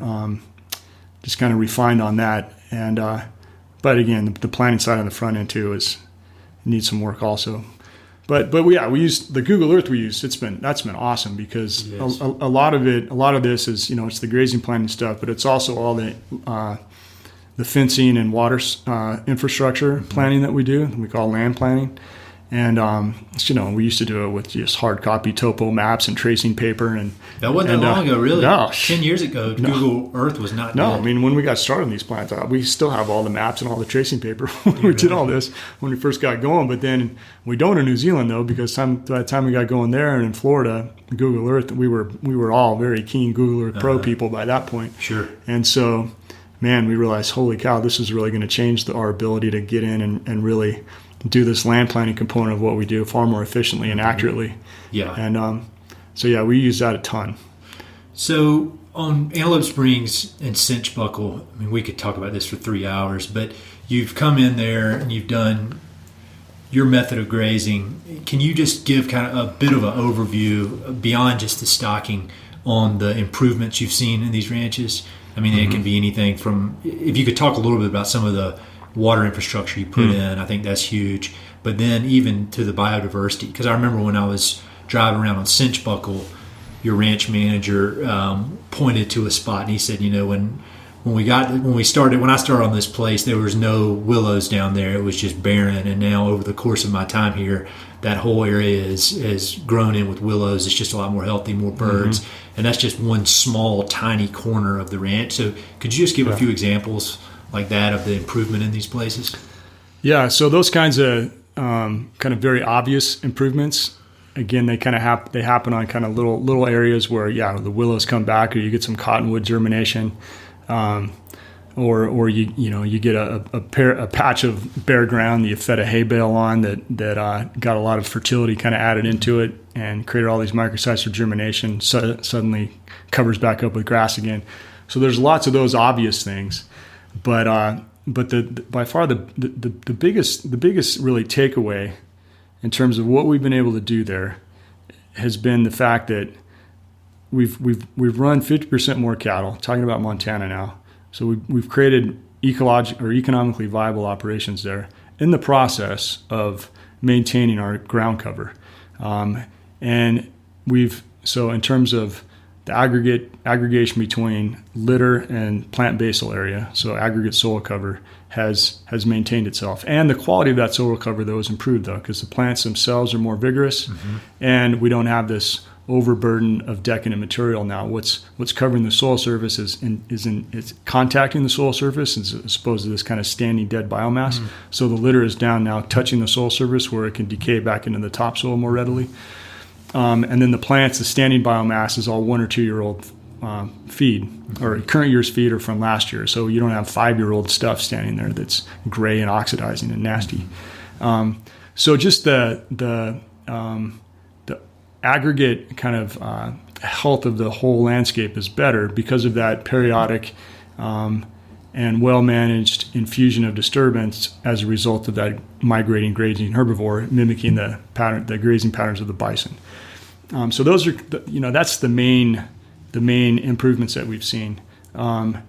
just kind of refined on that. And but again, the planning side on the front end too needs some work also. But yeah, we used the Google Earth. That's been awesome because yes. a lot of this is, it's the grazing planning stuff, but it's also all the fencing and water infrastructure planning that we do. We call land planning. And, we used to do it with just hard copy topo maps and tracing paper. And that wasn't that long ago, really. No. 10 years ago, Google Earth was not No, dead. I mean, when we got started on these plants, we still have all the maps and all the tracing paper. We did all this when we first got going. But then we don't in New Zealand, though, because by the time we got going there and in Florida, Google Earth, we were all very keen Google Earth Pro people by that point. Sure. And so, man, we realized, holy cow, this is really going to change our ability to get in and really do this land planning component of what we do far more efficiently and accurately. Yeah. And we use that a ton. So on Antelope Springs and Cinch Buckle, I mean, we could talk about this for 3 hours, but you've come in there and you've done your method of grazing. Can you just give kind of a bit of an overview beyond just the stocking on the improvements you've seen in these ranches? I mean, it can be anything from, if you could talk a little bit about some of the water infrastructure you put in, I think that's huge. But then even to the biodiversity, because I remember when I was driving around on Cinch Buckle, your ranch manager pointed to a spot and he said, when I started on this place, there was no willows down there. It was just barren. And now over the course of my time here, that whole area is grown in with willows. It's just a lot more healthy, more birds. And that's just one small, tiny corner of the ranch. So could you just give a few examples like that of the improvement in these places? Yeah, so those kinds of very obvious improvements, again, they kind of happen on kind of little areas where the willows come back, or you get some cottonwood germination, or you get a patch of bare ground that you fed a hay bale on that got a lot of fertility kind of added into it and created all these microsites for germination. Suddenly covers back up with grass again. So there's lots of those obvious things. But by far the biggest really takeaway in terms of what we've been able to do there has been the fact that we've run 50% more cattle. Talking about Montana now, so we've created economically viable operations there in the process of maintaining our ground cover, and so in terms of the aggregation between litter and plant basal area, so aggregate soil cover, has maintained itself. And the quality of that soil cover, though, is improved, though, because the plants themselves are more vigorous, and we don't have this overburden of decadent material now. What's covering the soil surface is contacting the soil surface as opposed to this kind of standing dead biomass. So the litter is down now, touching the soil surface where it can decay back into the topsoil more readily. And then the standing biomass is all 1 or 2 year old feed, or current year's feed, or from last year. So you don't have 5-year-old stuff standing there that's gray and oxidizing and nasty. So just the aggregate kind of health of the whole landscape is better because of that periodic and well-managed infusion of disturbance as a result of that migrating grazing herbivore mimicking the grazing patterns of the bison. So those are, that's the main improvements that we've seen. But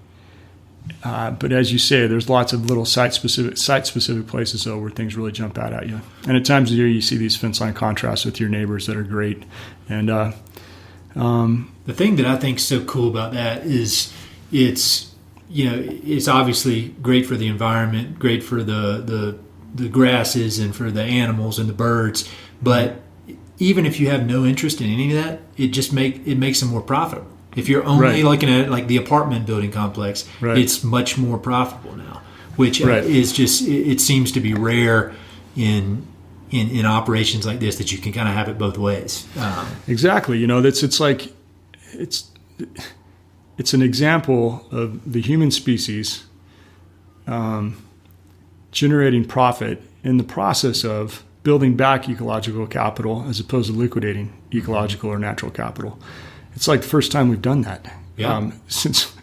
as you say, there's lots of little site-specific places, though, where things really jump out at you. And at times of the year, you see these fence line contrasts with your neighbors that are great. And the thing that I think is so cool about that is it's obviously great for the environment, great for the grasses and for the animals and the birds, but even if you have no interest in any of that, it makes them more profitable. If you're only looking at it like the apartment building complex, it's much more profitable now, which is just, it seems to be rare in operations like this, that you can kind of have it both ways. Exactly. It's an example of the human species generating profit in the process of building back ecological capital as opposed to liquidating ecological or natural capital. It's like the first time we've done that since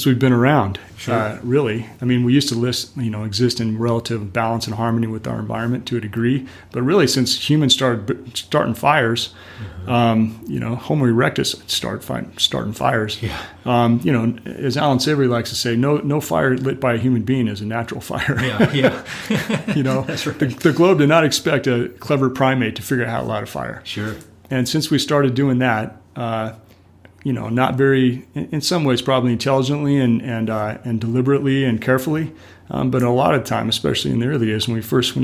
we've been around. Sure. Really, I mean, we used to exist in relative balance and harmony with our environment to a degree, but really, since humans starting fires, Homo erectus starting fires. Yeah. As Alan Savory likes to say, no fire lit by a human being is a natural fire. Yeah. That's right. The globe did not expect a clever primate to figure out how to light a fire. Sure. And since we started doing that, not very, in some ways, probably intelligently and deliberately and carefully, but a lot of time, especially in the early days when you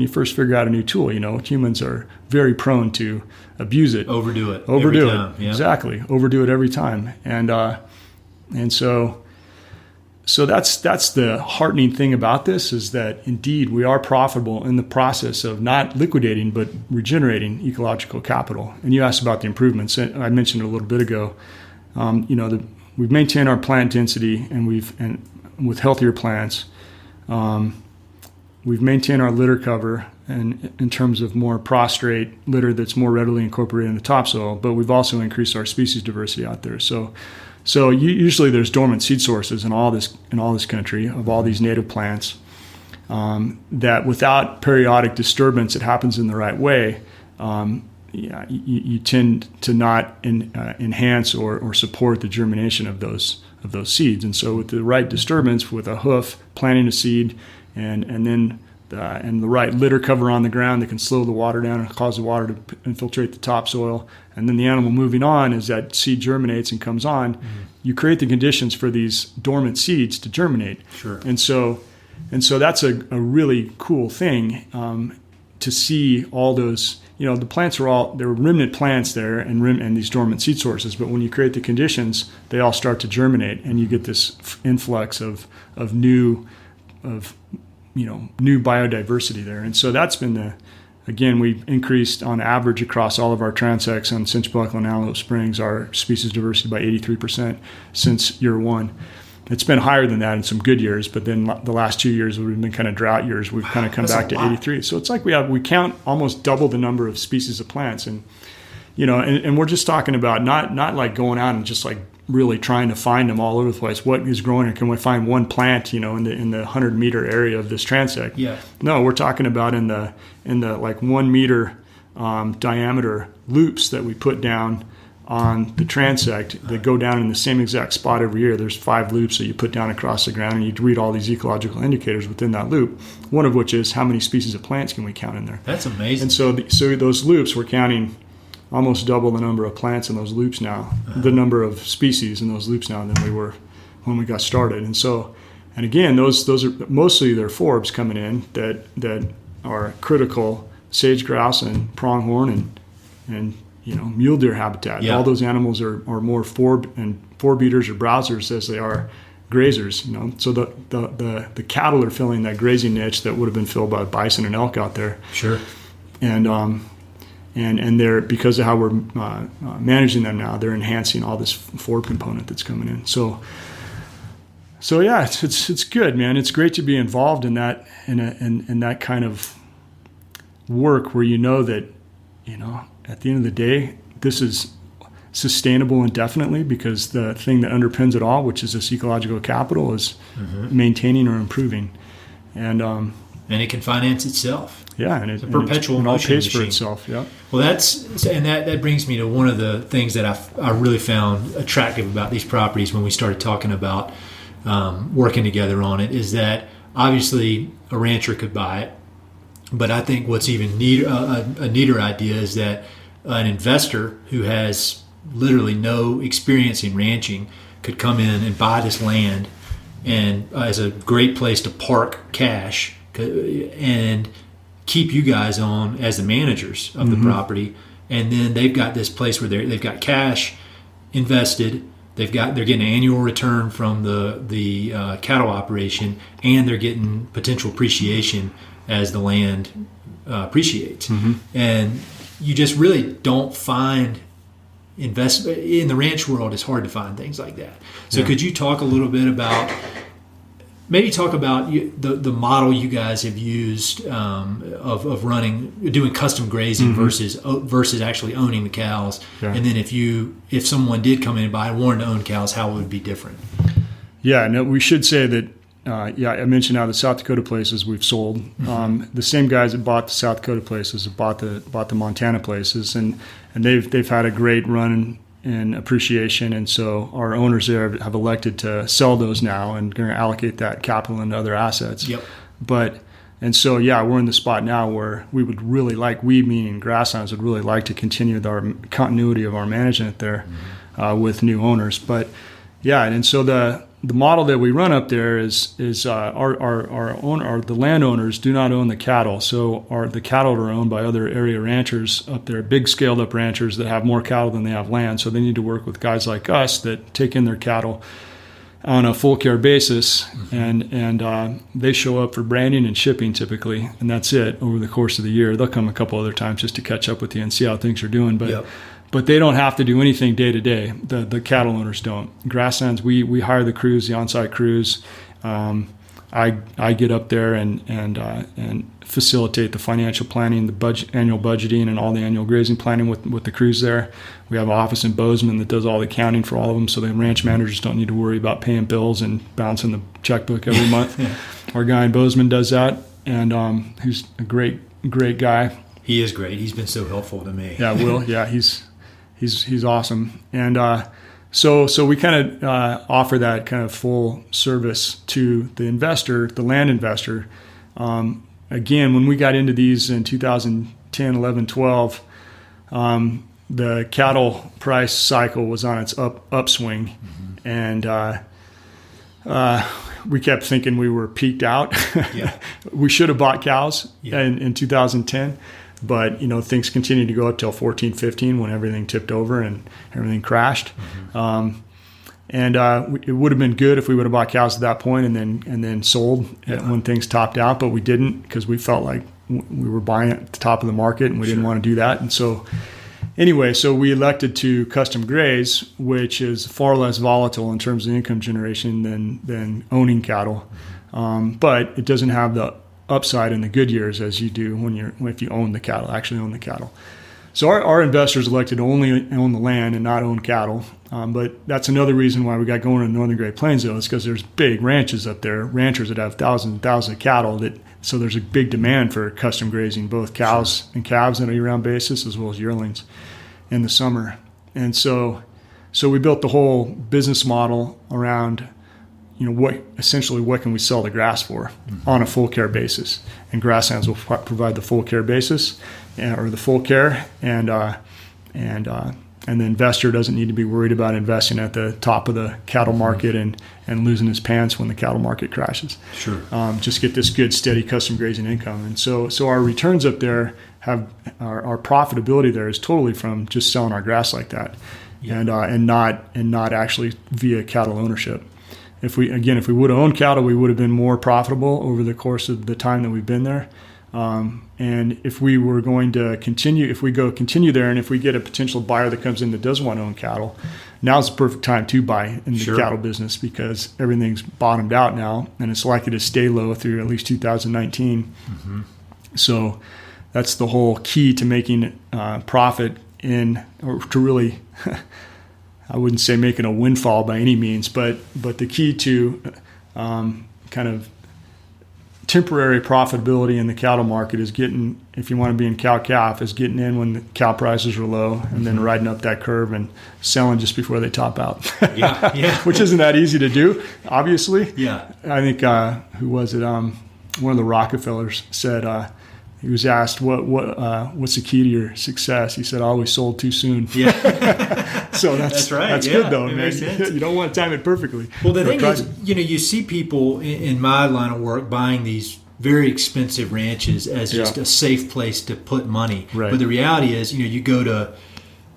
first figure out a new tool, humans are very prone to abuse it, overdo it, Yeah. Exactly, overdo it every time, and so that's the heartening thing about this, is that indeed we are profitable in the process of not liquidating but regenerating ecological capital. And you asked about the improvements. I mentioned a little bit ago. We've maintained our plant density, and with healthier plants, we've maintained our litter cover, and in terms of more prostrate litter that's more readily incorporated in the topsoil. But we've also increased our species diversity out there. So usually there's dormant seed sources in all this country of all these native plants that, without periodic disturbance, it happens in the right way. You tend to not enhance or support the germination of those seeds. And so with the right disturbance, with a hoof planting a seed, and then the right litter cover on the ground that can slow the water down and cause the water to infiltrate the topsoil, and then the animal moving on as that seed germinates and comes on, you create the conditions for these dormant seeds to germinate. Sure. And so that's a really cool thing to see all those. The plants there were remnant plants there and these dormant seed sources, but when you create the conditions, they all start to germinate, and you get this influx of new biodiversity there. And so that's been we've increased on average across all of our transects on Cinch Buckle and Antelope Springs our species diversity by 83% since year one. It's been higher than that in some good years, but then the last 2 years we've been kind of drought years. We've kind of come back to 83. So it's like we count almost double the number of species of plants, and and we're just talking about not like going out and just like really trying to find them all over the place. What is growing, or can we find one plant in the 100-meter area of this transect? Yeah. No, we're talking about in the like 1 meter diameter loops that we put down on the transect that go down in the same exact spot every year. There's 5 loops that you put down across the ground, and you read all these ecological indicators within that loop, one of which is how many species of plants can we count in there. That's amazing. And so those loops, we're counting almost double the number of plants in those loops now, the number of species in those loops now than we were when we got started. And again, those are mostly they're forbs coming in that are critical: sage grouse and pronghorn and mule deer habitat. Yeah. All those animals are more forb eaters or browsers as they are grazers. So the cattle are filling that grazing niche that would have been filled by bison and elk out there. Sure. And they're, because of how we're managing them now, they're enhancing all this forb component that's coming in. So yeah, it's good, man. It's great to be involved in that in that kind of work where that at the end of the day, this is sustainable indefinitely, because the thing that underpins it all, which is this ecological capital, is maintaining or improving, and it can finance itself. Yeah, and it's a perpetual motion pays machine for itself. Yeah. Well, that brings me to one of the things that I really found attractive about these properties when we started talking about working together on it, is that obviously a rancher could buy it, but I think what's even a neater idea is that an investor who has literally no experience in ranching could come in and buy this land, and as a great place to park cash and keep you guys on as the managers of the property. And then they've got this place where they've got cash invested. They're getting an annual return from the cattle operation, and they're getting potential appreciation as the land appreciates. And you just really don't find investment in the ranch world. It's hard to find things like that. So could you talk a little bit about the model you guys have used of doing custom grazing versus actually owning the cows, and then if someone did come in and buy and wanted to own cows, how it would be different? Yeah, no, we should say that. I mentioned how the South Dakota places we've sold. The same guys that bought the South Dakota places have bought the Montana places, and they've had a great run in appreciation. And so our owners there have elected to sell those now and going to allocate that capital into other assets. Yep. And so we're in the spot now where we would really like, meaning Grasslands, would really like to continue our continuity of our management there with new owners. But and so the model that we run up there is the landowners do not own the cattle. So the cattle are owned by other area ranchers up there, big scaled up ranchers that have more cattle than they have land. So they need to work with guys like us that take in their cattle on a full care basis, and they show up for branding and shipping typically, and that's it over the course of the year. They'll come a couple other times just to catch up with you and see how things are doing, but they don't have to do anything day to day. The cattle owners don't. Grasslands, we hire the crews, the on-site crews. I get up there and facilitate the financial planning, the annual budgeting, and all the annual grazing planning with the crews there. We have an office in Bozeman that does all the accounting for all of them, so the ranch managers don't need to worry about paying bills and bouncing the checkbook every month. Our guy in Bozeman does that, and he's a great guy. He is great. He's been so helpful to me. Yeah, Will. Yeah, he's awesome. And so we kind of offer that kind of full service to the investor, the land investor. Again, when we got into these in 2010, 11, 12, the cattle price cycle was on its upswing, and we kept thinking we were peaked out. We should have bought cows in 2010, but things continued to go up till 14, 15 when everything tipped over and everything crashed. It would have been good if we would have bought cows at that point and then sold when things topped out, but we didn't because we felt like we were buying at the top of the market and we didn't want to do that. And so anyway, so we elected to custom graze, which is far less volatile in terms of income generation than owning cattle, but it doesn't have the upside in the good years as you do if you actually own the cattle. So our investors elected to only own the land and not own cattle. But that's another reason why we got going in Northern Great Plains, though, is because there's big ranches up there, ranchers that have thousands and thousands of cattle. So there's a big demand for custom grazing, both cows and calves on a year-round basis, as well as yearlings in the summer. And so we built the whole business model around, what can we sell the grass for on a full care basis. And Grasslands will provide the full care basis or the full care, and the investor doesn't need to be worried about investing at the top of the cattle market and losing his pants when the cattle market crashes. Sure. Just get this good, steady custom grazing income. And so our returns up there our profitability there is totally from just selling our grass like that, and not actually via cattle ownership. If we would have owned cattle, we would have been more profitable over the course of the time that we've been there. And if we were going to continue there, and if we get a potential buyer that comes in that doesn't want to own cattle, now's the perfect time to buy in the cattle business because everything's bottomed out now, and it's likely to stay low through at least 2019. So that's the whole key to making profit or to really, I wouldn't say making a windfall by any means, but the key to kind of temporary profitability in the cattle market is getting, if you want to be in cow-calf, is getting in when the cow prices are low and then riding up that curve and selling just before they top out. Which isn't that easy to do, obviously. I think, who was it? One of the Rockefellers said, he was asked, what's the key to your success? He said, I always sold too soon. So that's right. That's good, though, man. You don't want to time it perfectly. Well, the thing is, you see people in my line of work buying these very expensive ranches as just a safe place to put money. Right. But the reality is, you go to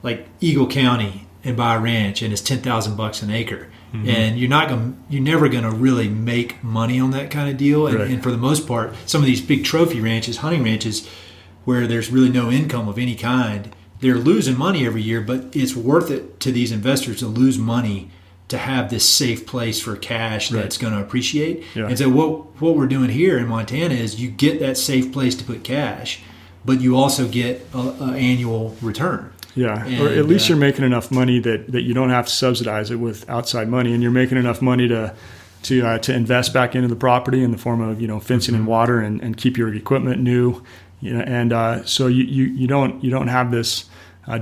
like Eagle County and buy a ranch, and it's $10,000 an acre. And you're never going to really make money on that kind of deal. And for the most part, some of these big trophy ranches, hunting ranches, where there's really no income of any kind, they're losing money every year, but it's worth it to these investors to lose money to have this safe place for cash that's going to appreciate. And so what we're doing here in Montana is you get that safe place to put cash, but you also get an annual return. Yeah, And, or at least you're making enough money that you don't have to subsidize it with outside money, and you're making enough money to invest back into the property in the form of fencing and water and keep your equipment new, and so you don't have this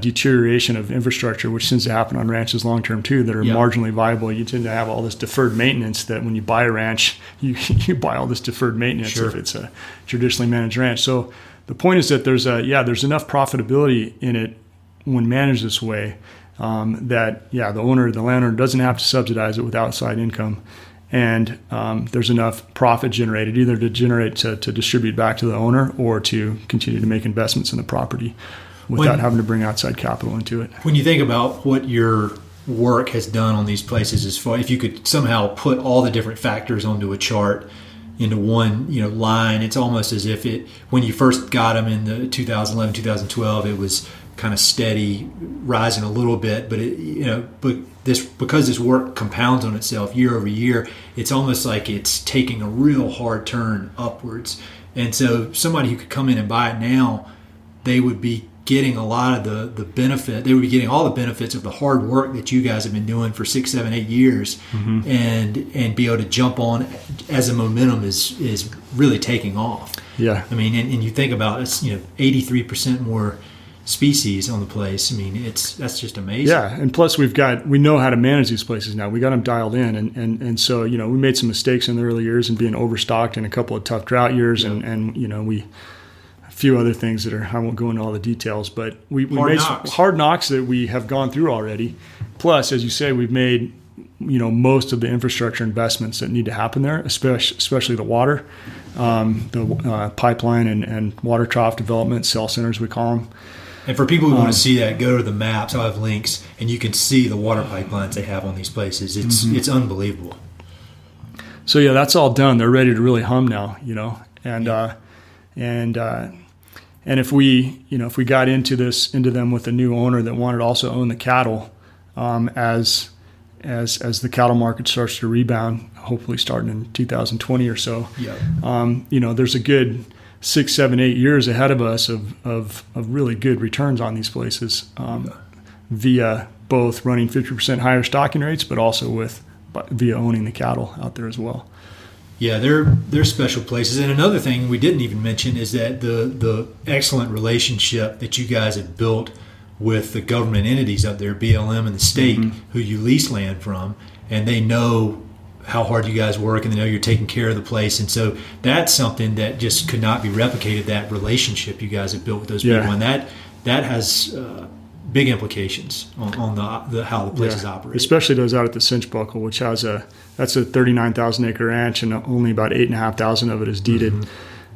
deterioration of infrastructure, which tends to happen on ranches long term too, that are marginally viable. You tend to have all this deferred maintenance that when you buy a ranch, you buy all this deferred maintenance if it's a traditionally managed ranch. So the point is that there's enough profitability in it when managed this way, that the landowner doesn't have to subsidize it with outside income, and there's enough profit generated either to distribute back to the owner or to continue to make investments in the property without having to bring outside capital into it. When you think about what your work has done on these places, as far if you could somehow put all the different factors onto a chart into one line, it's almost as if when you first got them in the 2011, 2012, it was kind of steady, rising a little bit, but because this work compounds on itself year over year, it's almost like it's taking a real hard turn upwards. And so somebody who could come in and buy it now, they would be getting a lot of the benefit. They would be getting all the benefits of the hard work that you guys have been doing for 6, 7, 8 years, and be able to jump on as the momentum is really taking off. Yeah, I mean, and you think about it's 83% more species on the place. I mean, that's just amazing. Yeah, and plus we know how to manage these places now. We got them dialed in, and so we made some mistakes in the early years and being overstocked in a couple of tough drought years, and we. A few other things that I won't go into all the details, but we made some hard knocks that we have gone through already. Plus, as you say, we've made most of the infrastructure investments that need to happen there, especially the water, the pipeline and water trough development, cell centers we call them. And for people who want to see that, go to the maps. I'll have links, and you can see the water pipelines they have on these places. It's unbelievable. So that's all done. They're ready to really hum now, and if we got into them with a new owner that wanted to also own the cattle, as the cattle market starts to rebound, hopefully starting in 2020 or so, there's a good 6, 7, 8 years ahead of us of really good returns on these places, via both running 50% higher stocking rates, but also via owning the cattle out there as well. Yeah, they're special places. And another thing we didn't even mention is that the excellent relationship that you guys have built with the government entities up there, BLM and the state, who you lease land from, and they know how hard you guys work, and they know you're taking care of the place. And so that's something that just could not be replicated, that relationship you guys have built with those people. And that has big implications on the how the places operate. Especially those out at the Cinch Buckle, which has that's a 39,000 acre ranch, and only about 8,500 of it is deeded.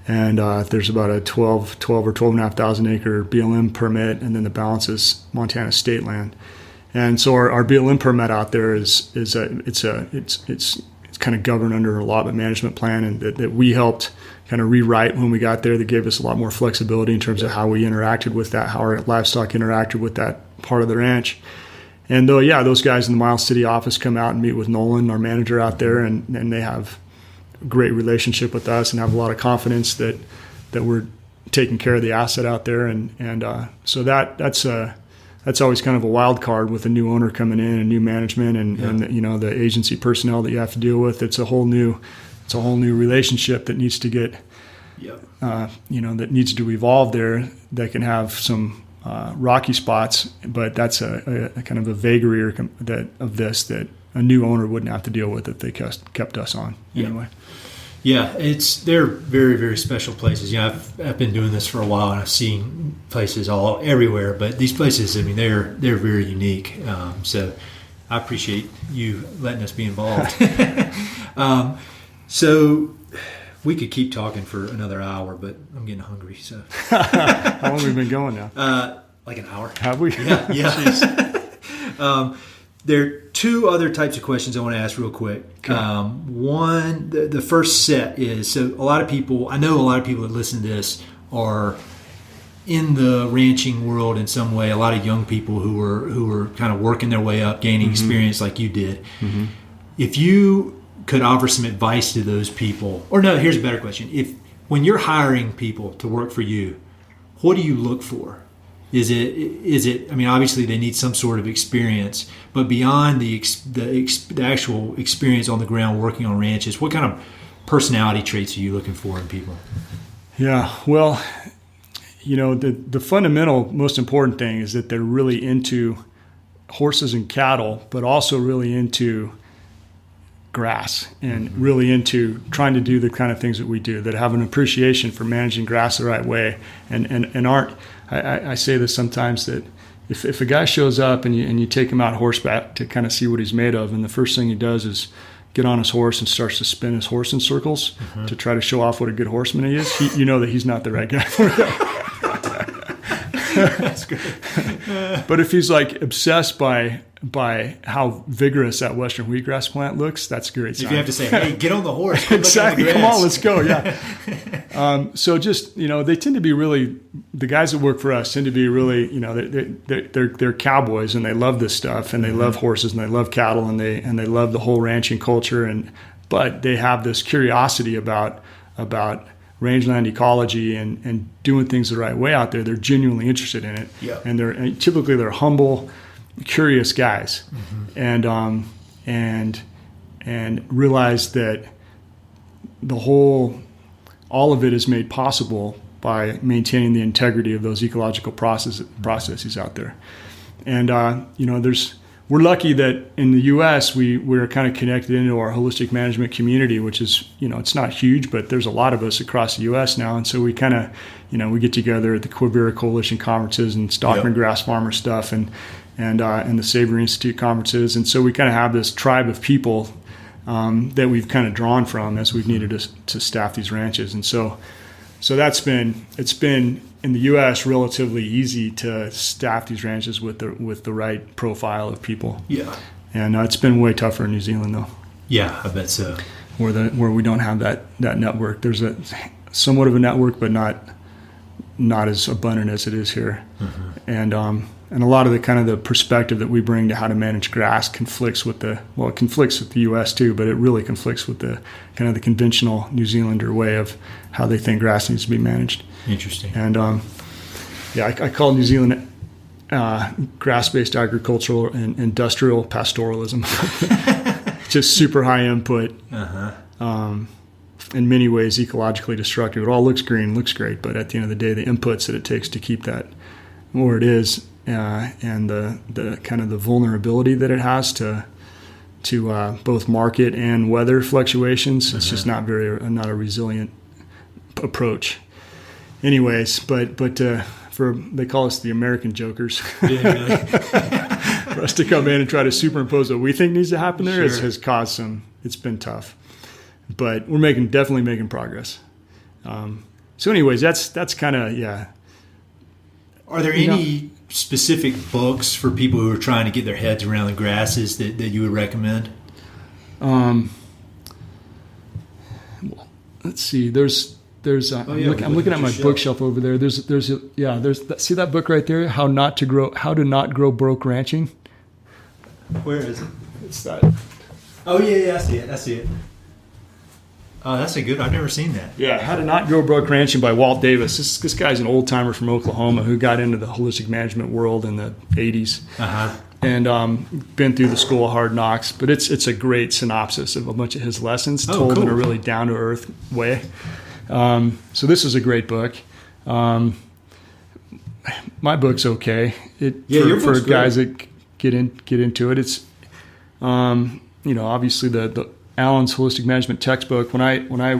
And there's about a 12 or 12,500 acre BLM permit, and then the balance is Montana state land. And so our BLM permit out there it's kind of governed under a allotment management plan, and that we helped kind of rewrite when we got there. That gave us a lot more flexibility in terms of how we interacted with that, how our livestock interacted with that part of the ranch. And those guys in the Miles City office come out and meet with Nolan, our manager out there, and they have a great relationship with us and have a lot of confidence that we're taking care of the asset out there. And so that's always kind of a wild card with a new owner coming in and new management and the agency personnel that you have to deal with. It's a whole new relationship that needs to get, that needs to evolve there. That can have some rocky spots, but that's a kind of a vagary that a new owner wouldn't have to deal with if they kept us on anyway. Yeah, they're very, very special places. I've been doing this for a while, and I've seen places everywhere. But these places, I mean, they're very unique. So I appreciate you letting us be involved. So we could keep talking for another hour, but I'm getting hungry. So how long have we been going now? Like an hour. Have we? Yeah. There are two other types of questions I want to ask real quick. Okay. One, the first set is, so I know a lot of people that listen to this are in the ranching world in some way, a lot of young people who are kind of working their way up, gaining experience like you did. If you could offer some advice to those people, or no, here's a better question. When you're hiring people to work for you, what do you look for? Is it? I mean, obviously they need some sort of experience, but beyond the actual experience on the ground working on ranches, what kind of personality traits are you looking for in people? Yeah, well, the fundamental, most important thing is that they're really into horses and cattle, but also really into grass and really into trying to do the kind of things that we do, that have an appreciation for managing grass the right way, and aren't. I say this sometimes, that if a guy shows up and you take him out horseback to kind of see what he's made of, and the first thing he does is get on his horse and starts to spin his horse in circles to try to show off what a good horseman he is, you know that he's not the right guy for that. That's great. But if he's like obsessed by how vigorous that Western wheatgrass plant looks, that's a great sign. If you have to say, hey, get on the horse. Exactly. Come on, let's go. Yeah. So just, they tend to be really, the guys that work for us tend to be really, they're cowboys, and they love this stuff, and they love horses, and they love cattle, and they love the whole ranching culture. But they have this curiosity about rangeland ecology and doing things the right way out there. They're genuinely interested in it. Yep. And they're humble, curious guys, and realize that all of it is made possible by maintaining the integrity of those ecological processes out there. And we're lucky that in the U.S. we're kind of connected into our holistic management community, which is, it's not huge, but there's a lot of us across the U.S. now, and so we kind of, we get together at the Quivira Coalition conferences and Stockman Grass Farmer stuff, and the Savory Institute conferences, and so we kind of have this tribe of people that we've kind of drawn from as we've needed to staff these ranches. And so it's been in the U.S. relatively easy to staff these ranches with the right profile of people. Yeah. And it's been way tougher in New Zealand, though. Yeah, I bet so. Where we don't have that network. There's somewhat of a network, but not as abundant as it is here. And a lot of the kind of the perspective that we bring to how to manage grass conflicts with it conflicts with the U.S. too, but it really conflicts with the kind of the conventional New Zealander way of how they think grass needs to be managed. Interesting. And I call New Zealand grass-based agricultural and industrial pastoralism. Just super high input. In many ways ecologically destructive. It all looks green, looks great, but at the end of the day, the inputs that it takes to keep that where it is, and the kind of the vulnerability that it has to both market and weather fluctuations, it's just not a resilient approach. Anyways, but they call us the American jokers. Yeah, really. For us to come in and try to superimpose what we think needs to happen there has caused it's been tough. But we're definitely making progress. So anyways, that's kind of, yeah. Are there any specific books for people who are trying to get their heads around the grasses that you would recommend? Let's see. I'm looking at my bookshelf over there. There's see that book right there? How to not grow broke ranching. Where is it? It's that. Oh yeah, I see it. Oh, that's a good. I've never seen that. Yeah, How to Not Grow Broke Ranching by Walt Davis. This guy's an old timer from Oklahoma who got into the holistic management world in the 80s, and been through the school of hard knocks. But it's a great synopsis of a bunch of his lessons told in a really down to earth way. So this is a great book. My book's okay. For guys that get into it. It's obviously the Allen's Holistic Management textbook. When I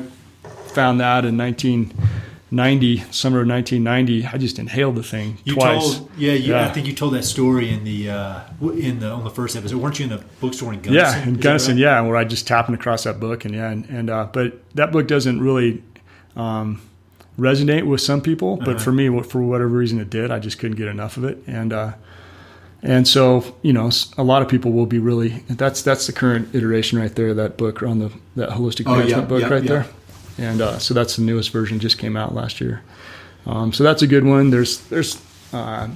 found that in 1990, summer of 1990, I just inhaled the thing twice. I think you told that story on the first episode. Weren't you in the bookstore in Gunnison? Yeah, in Gunnison, right? Where I just happened across that book, but that book doesn't really resonate with some people, but for me, for whatever reason it did, I just couldn't get enough of it, and so, a lot of people will be really, that's the current iteration right there, that book on that holistic management book there. And so that's the newest version, just came out last year. So that's a good one. There's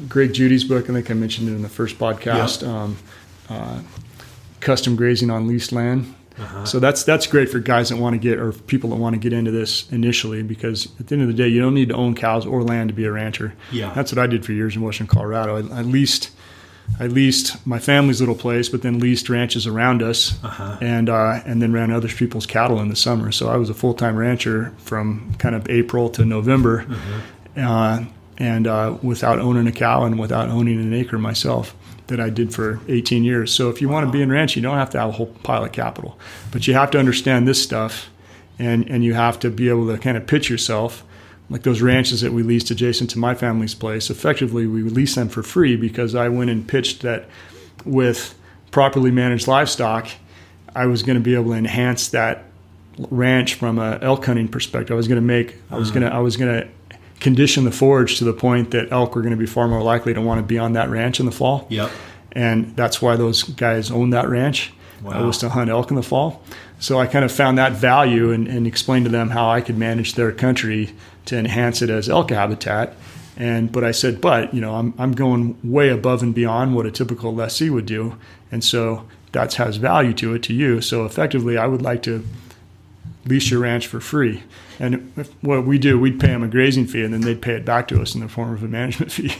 Greg Judy's book, I think I mentioned it in the first podcast, Custom Grazing on Leased Land. So that's great for guys that want to get, or people that want to get into this initially, because at the end of the day, you don't need to own cows or land to be a rancher. Yeah. That's what I did for years in Western Colorado. I leased my family's little place, but then leased ranches around us, and then ran other people's cattle in the summer. So I was a full-time rancher from kind of April to November, and without owning a cow and without owning an acre myself, that I did for 18 years. So if you want to be in ranch, you don't have to have a whole pile of capital, but you have to understand this stuff, and you have to be able to kind of pitch yourself. Like those ranches that we leased adjacent to my family's place, effectively we leased them for free because I went and pitched that with properly managed livestock, I was going to be able to enhance that ranch from a elk hunting perspective. I was going to condition the forage to the point that elk were going to be far more likely to want to be on that ranch in the fall. Yep. And that's why those guys owned that ranch. Wow. Was to hunt elk in the fall. So I kind of found that value and explained to them how I could manage their country to enhance it as elk habitat. But I said, I'm going way above and beyond what a typical lessee would do. And so that has value to it, to you. So effectively, I would like to lease your ranch for free. And what we do, we'd pay them a grazing fee, and then they'd pay it back to us in the form of a management fee.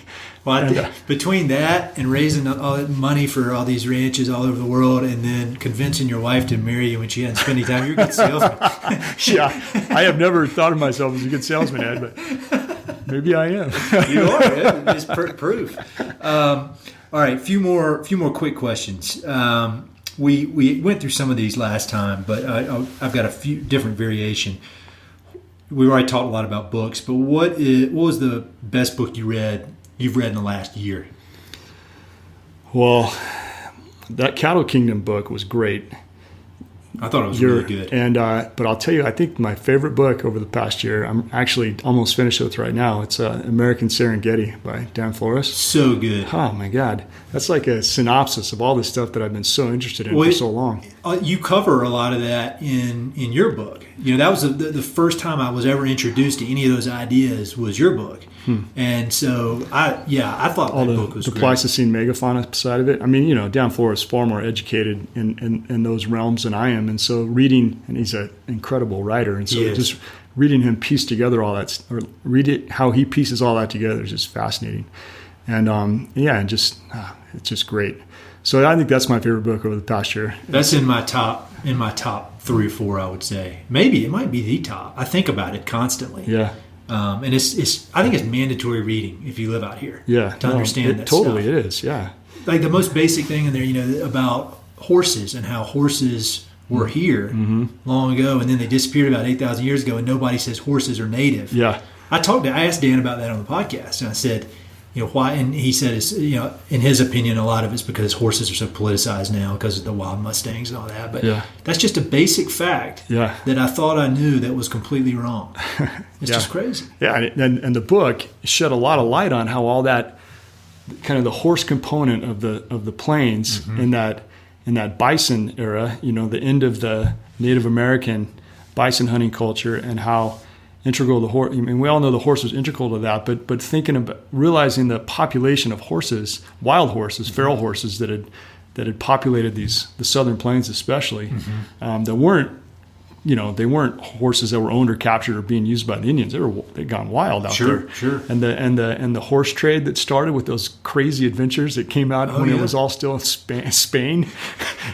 Well, I think between that and raising all that money for all these ranches all over the world, and then convincing your wife to marry you when she hadn't spent any time, you're a good salesman. Yeah, I have never thought of myself as a good salesman, Ed, but maybe I am. You are. It's proof. All right, few more quick questions. We went through some of these last time, but I've got a few different variation. We already talked a lot about books, but what was the best book you've read in the last year? Well, that Cattle Kingdom book was great. I thought it was really good. But I'll tell you, I think my favorite book over the past year, I'm actually almost finished with right now. It's American Serengeti by Dan Flores. So good. Oh, my God. That's like a synopsis of all the stuff that I've been so interested in for so long. You cover a lot of that in your book. That was the first time I was ever introduced to any of those ideas was your book. And so, I thought that book was the great. Pleistocene megafauna side of it. I mean, Dan Flores is far more educated in those realms than I am. And so reading, and he's an incredible writer. And so just reading him piece together all that, or read it, how he pieces all that together is just fascinating. And it's just great. So I think that's my favorite book over the past year. That's in my top 3 or 4, I would say. Maybe it might be the top. I think about it constantly. Yeah. And I think it's mandatory reading if you live out here. Yeah. To understand that totally stuff. It is. Yeah. Like the most basic thing in there, about horses and how horses were here long ago, and then they disappeared about 8,000 years ago, and nobody says horses are native. Yeah. I asked Dan about that on the podcast, and I said, why? And he said, in his opinion, a lot of it's because horses are so politicized now because of the wild Mustangs and all that. But that's just a basic fact that I thought I knew that was completely wrong. It's just crazy. Yeah, and the book shed a lot of light on how all that kind of the horse component of the plains in that bison era, the end of the Native American bison hunting culture, and how integral the horse. I mean, we all know the horse was integral to that, but thinking about realizing the population of horses, wild horses, feral horses that had populated the southern plains, especially, that weren't, they weren't horses that were owned or captured or being used by the Indians. They'd gone wild out there. Sure. And the horse trade that started with those crazy adventures that came out when it was all still in Spain.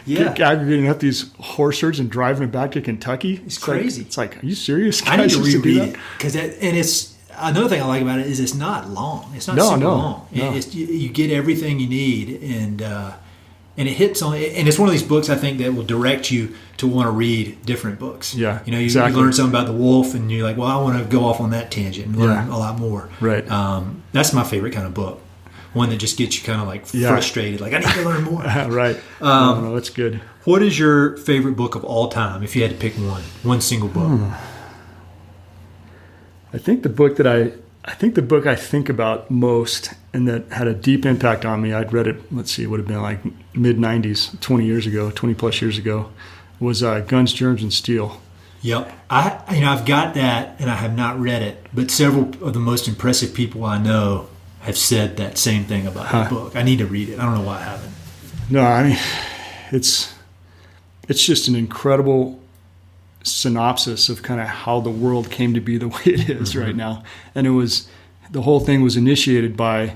Aggregating up these horse herds and driving them back to Kentucky. It's crazy. It's like, are you serious? I need to reread it and it's another thing I like about it is it's not long. It's not super long. No. You get everything you need, and it hits on. And it's one of these books I think that will direct you to want to read different books. Yeah, you learn something about the wolf, and you're like, well, I want to go off on that tangent and learn a lot more. Right. That's my favorite kind of book. One that just gets you kind of like frustrated, like I need to learn more. Right. No, that's good. What is your favorite book of all time? If you had to pick one single book. I think the book I think about most and that had a deep impact on me, I'd read it, it would have been like mid-90s, 20 plus years ago, was Guns, Germs, and Steel. Yep. I've got that and I have not read it, but several of the most impressive people I know have said that same thing about that book. I need to read it. I don't know why I haven't. No, I mean, it's it's just an incredible synopsis of kind of how the world came to be the way it is right now. And the whole thing was initiated by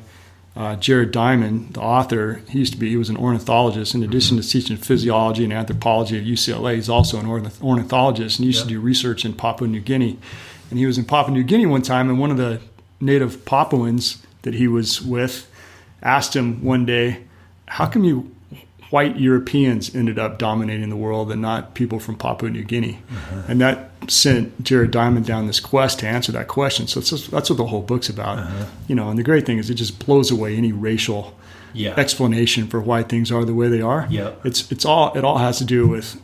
Jared Diamond, the author. He was an ornithologist. In addition to teaching physiology and anthropology at UCLA, he's also an ornithologist, and he used to do research in Papua New Guinea. And he was in Papua New Guinea one time, and one of the native Papuans that he was with asked him one day, how come you white Europeans ended up dominating the world and not people from Papua New Guinea? And that sent Jared Diamond down this quest to answer that question. So that's what the whole book's about. And the great thing is it just blows away any racial explanation for why things are the way they are. It all has to do with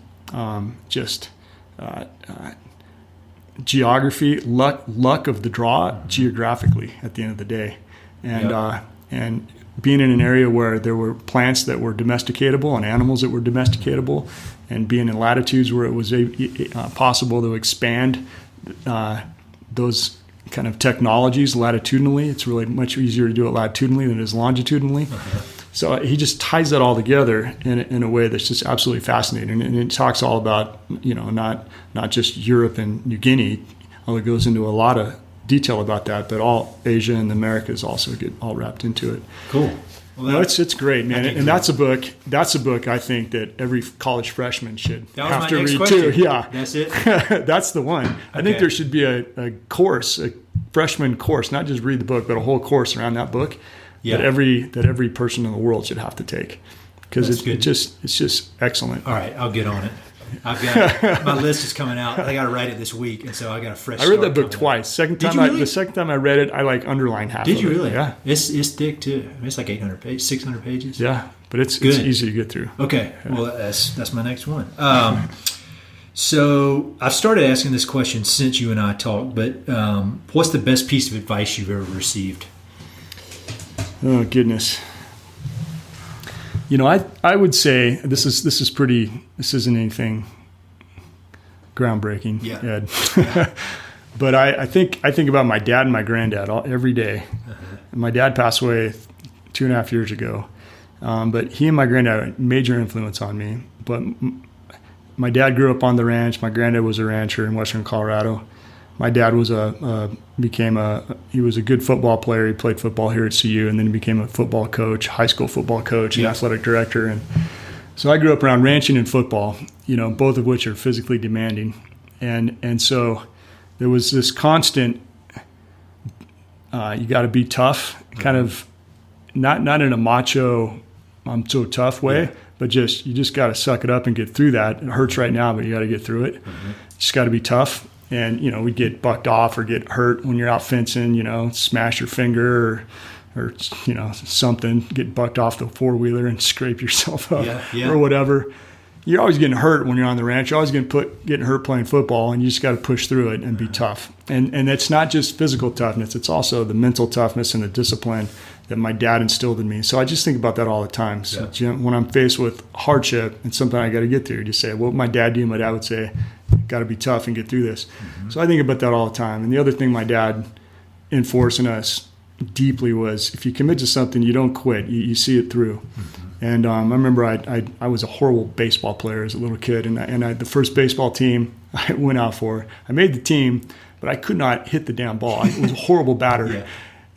geography, luck of the draw geographically at the end of the day. And being in an area where there were plants that were domesticatable and animals that were domesticatable, and being in latitudes where it was possible to expand those kind of technologies latitudinally. It's really much easier to do it latitudinally than it is longitudinally. So he just ties that all together in a way that's just absolutely fascinating. And it talks all about, not just Europe and New Guinea, although it goes into a lot of detail about that, but all Asia and the Americas also get all wrapped into it. Cool. Well, it's great, man. And that's a book I think that every college freshman should have to read too. Yeah. That's it. That's the one. I think there should be a course, a freshman course, not just read the book, but a whole course around that book that every person in the world should have to take, because it's just excellent. All right, I'll get on it. I've got my list is coming out. I got to write it this week, and so I got a fresh. I read that book twice. The second time I read it, I underlined half. Did you of it. really? Yeah. It's thick too. I mean, it's like 800 pages, 600 pages. Yeah, but it's easy to get through. Okay, well that's my next one. So I've started asking this question since you and I talked, but what's the best piece of advice you've ever received? Oh goodness. I would say this isn't anything groundbreaking, Ed. But I think about my dad and my granddad every day. My dad passed away 2.5 years ago, but he and my granddad had a major influence on me. But my dad grew up on the ranch. My granddad was a rancher in western Colorado. My dad was he was a good football player. He played football here at CU, and then he became a football coach, high school football coach, and athletic director. And so I grew up around ranching and football, both of which are physically demanding. And so there was this constant, you got to be tough, kind of not in a macho, I'm so tough way, but you just got to suck it up and get through that. It hurts right now, but you got to get through it. Just got to be tough. And, we'd get bucked off or get hurt when you're out fencing, smash your finger or something, get bucked off the four-wheeler and scrape yourself up or whatever. You're always getting hurt when you're on the ranch. You're always getting hurt playing football, and you just got to push through it and be tough. And it's not just physical toughness. It's also the mental toughness and the discipline that my dad instilled in me. So I just think about that all the time. So when I'm faced with hardship and something I got to get through, you just say, what would my dad do? My dad would say, got to be tough and get through this. So I think about that all the time. And the other thing my dad enforced in us deeply was, if you commit to something, you don't quit. You see it through. And I remember I was a horrible baseball player as a little kid, and the first baseball team I went out for, I made the team, but I could not hit the damn ball. I was a horrible batter.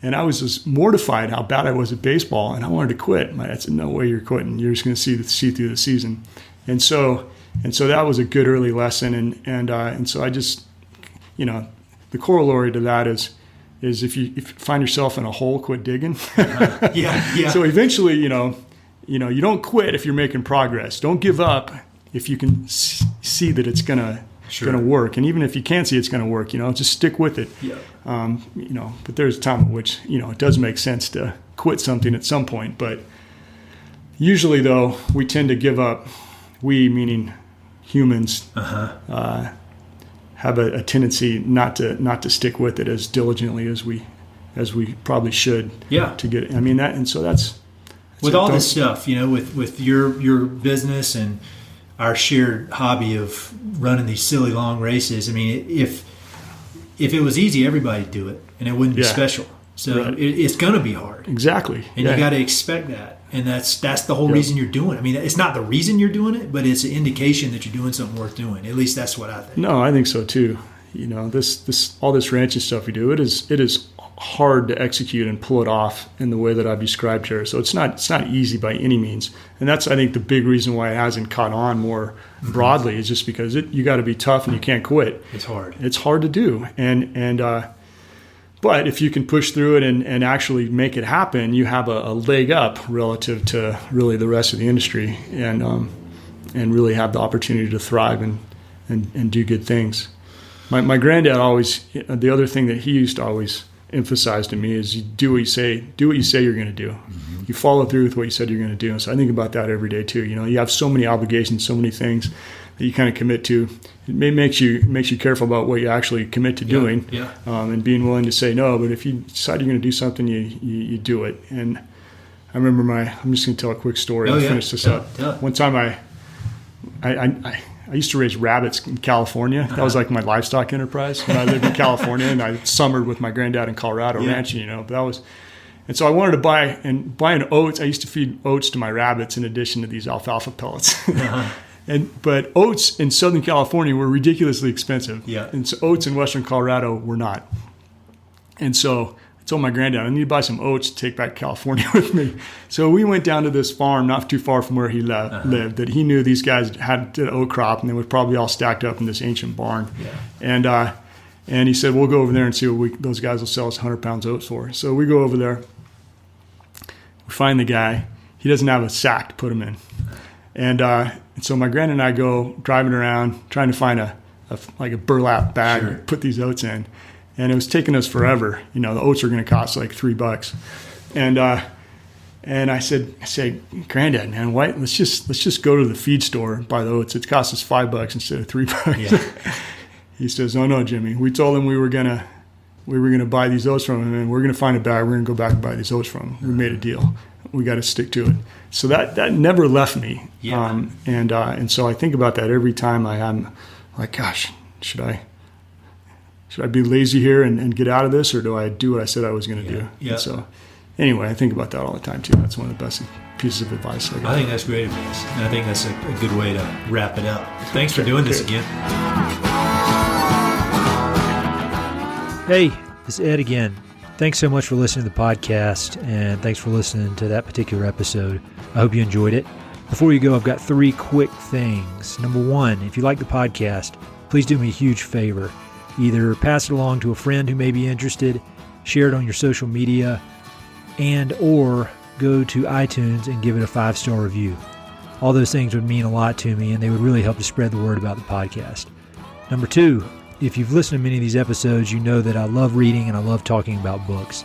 And I was just mortified how bad I was at baseball, and I wanted to quit. My dad said, "No way, you're quitting. You're just going to see through the season." And so that was a good early lesson. And so I just, the corollary to that is if you find yourself in a hole, quit digging. So eventually, you don't quit if you're making progress. Don't give up if you can see that it's gonna work. And even if you can't see it's gonna work, just stick with it. But there's a time at which it does make sense to quit something at some point. But usually, though, we tend to give up. We, meaning humans, have a tendency not to stick with it as diligently as we probably should. To get. I mean that, and so that's with all this stuff. With your business and our shared hobby of running these silly long races. I mean, if it was easy, everybody'd do it, and it wouldn't be special. So Right. it's going to be hard. Exactly. And you got to expect that. And that's the whole reason you're doing it. I mean, it's not the reason you're doing it, but it's an indication that you're doing something worth doing. At least that's what I think. No, I think so too. You know, this all this ranching stuff we do, it is hard to execute and pull it off in the way that I've described here. So it's not easy by any means. And that's, I think, the big reason why it hasn't caught on more broadly is just because you got to be tough and you can't quit. It's hard. It's hard to do. But if you can push through it and actually make it happen, you have a leg up relative to really the rest of the industry, and really have the opportunity to thrive and do good things. My granddad always, the other thing that he used to always emphasize to me is you do what you say you're going to do. Mm-hmm. You follow through with what you said you're going to do. And so I think about that every day too. You know, you have so many obligations, so many things that you kind of commit to. It makes you careful about what you actually commit to doing, and being willing to say no. But if you decide you're going to do something, you do it. And I remember I'm just going to tell a quick story to finish this up. One time I used to raise rabbits in California. That was like my livestock enterprise when I lived in California, and I summered with my granddad in Colorado ranching, you know. But and so I wanted to buy an oats. I used to feed oats to my rabbits in addition to these alfalfa pellets. But oats in Southern California were ridiculously expensive. Yeah. And so oats in Western Colorado were not. And so I told my granddad, I need to buy some oats to take back to California with me. So we went down to this farm not too far from where he lived, that he knew these guys had an oat crop, and they were probably all stacked up in this ancient barn. Yeah. And he said, we'll go over there and see what those guys will sell us 100 pounds of oats for. So we go over there. We find the guy. He doesn't have a sack to put them in. And so my granddad and I go driving around trying to find a burlap bag to put these oats in. And it was taking us forever. You know, the oats are going to cost like $3. And I said, Granddad, man, let's just go to the feed store and buy the oats. It costs us $5 instead of $3. Yeah. He says, oh no, Jimmy. We told him we were gonna buy these oats from him, and we're gonna find a bag. We're gonna go back and buy these oats from him. We made a deal. We got to stick to it. So that never left me. Yeah. And so I think about that every time I'm like, gosh, should I be lazy here and get out of this, or do I do what I said I was going to do? Yeah. And so anyway, I think about that all the time too. That's one of the best pieces of advice I got. I think that's great advice. And I think that's a good way to wrap it up. Thanks for doing this again. Hey, this is Ed again. Thanks so much for listening to the podcast, and thanks for listening to that particular episode. I hope you enjoyed it. Before you go, I've got 3 quick things. Number 1, if you like the podcast, please do me a huge favor. Either pass it along to a friend who may be interested, share it on your social media, or go to iTunes and give it a 5-star review. All those things would mean a lot to me, and they would really help to spread the word about the podcast. Number 2, if you've listened to many of these episodes, you know that I love reading and I love talking about books.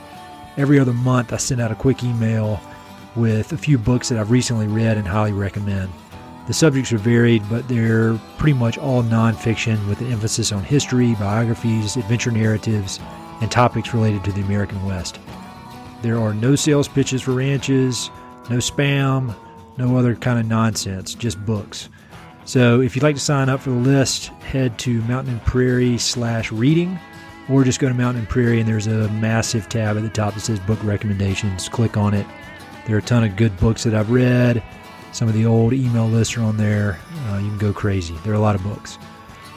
Every other month, I send out a quick email with a few books that I've recently read and highly recommend. The subjects are varied, but they're pretty much all nonfiction with an emphasis on history, biographies, adventure narratives, and topics related to the American West. There are no sales pitches for ranches, no spam, no other kind of nonsense, just books. So if you'd like to sign up for the list, head to Mountain and Prairie/reading, or just go to Mountain and Prairie and there's a massive tab at the top that says book recommendations. Click on it. There are a ton of good books that I've read. Some of the old email lists are on there. You can go crazy. There are a lot of books.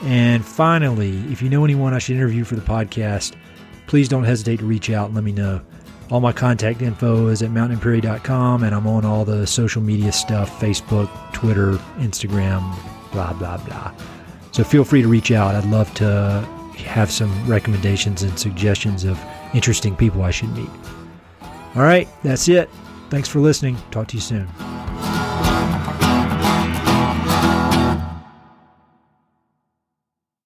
And finally, if you know anyone I should interview for the podcast, please don't hesitate to reach out and let me know. All my contact info is at mountainandprairie.com, and I'm on all the social media stuff, Facebook, Twitter, Instagram, blah, blah, blah. So feel free to reach out. I'd love to have some recommendations and suggestions of interesting people I should meet. All right, that's it. Thanks for listening. Talk to you soon.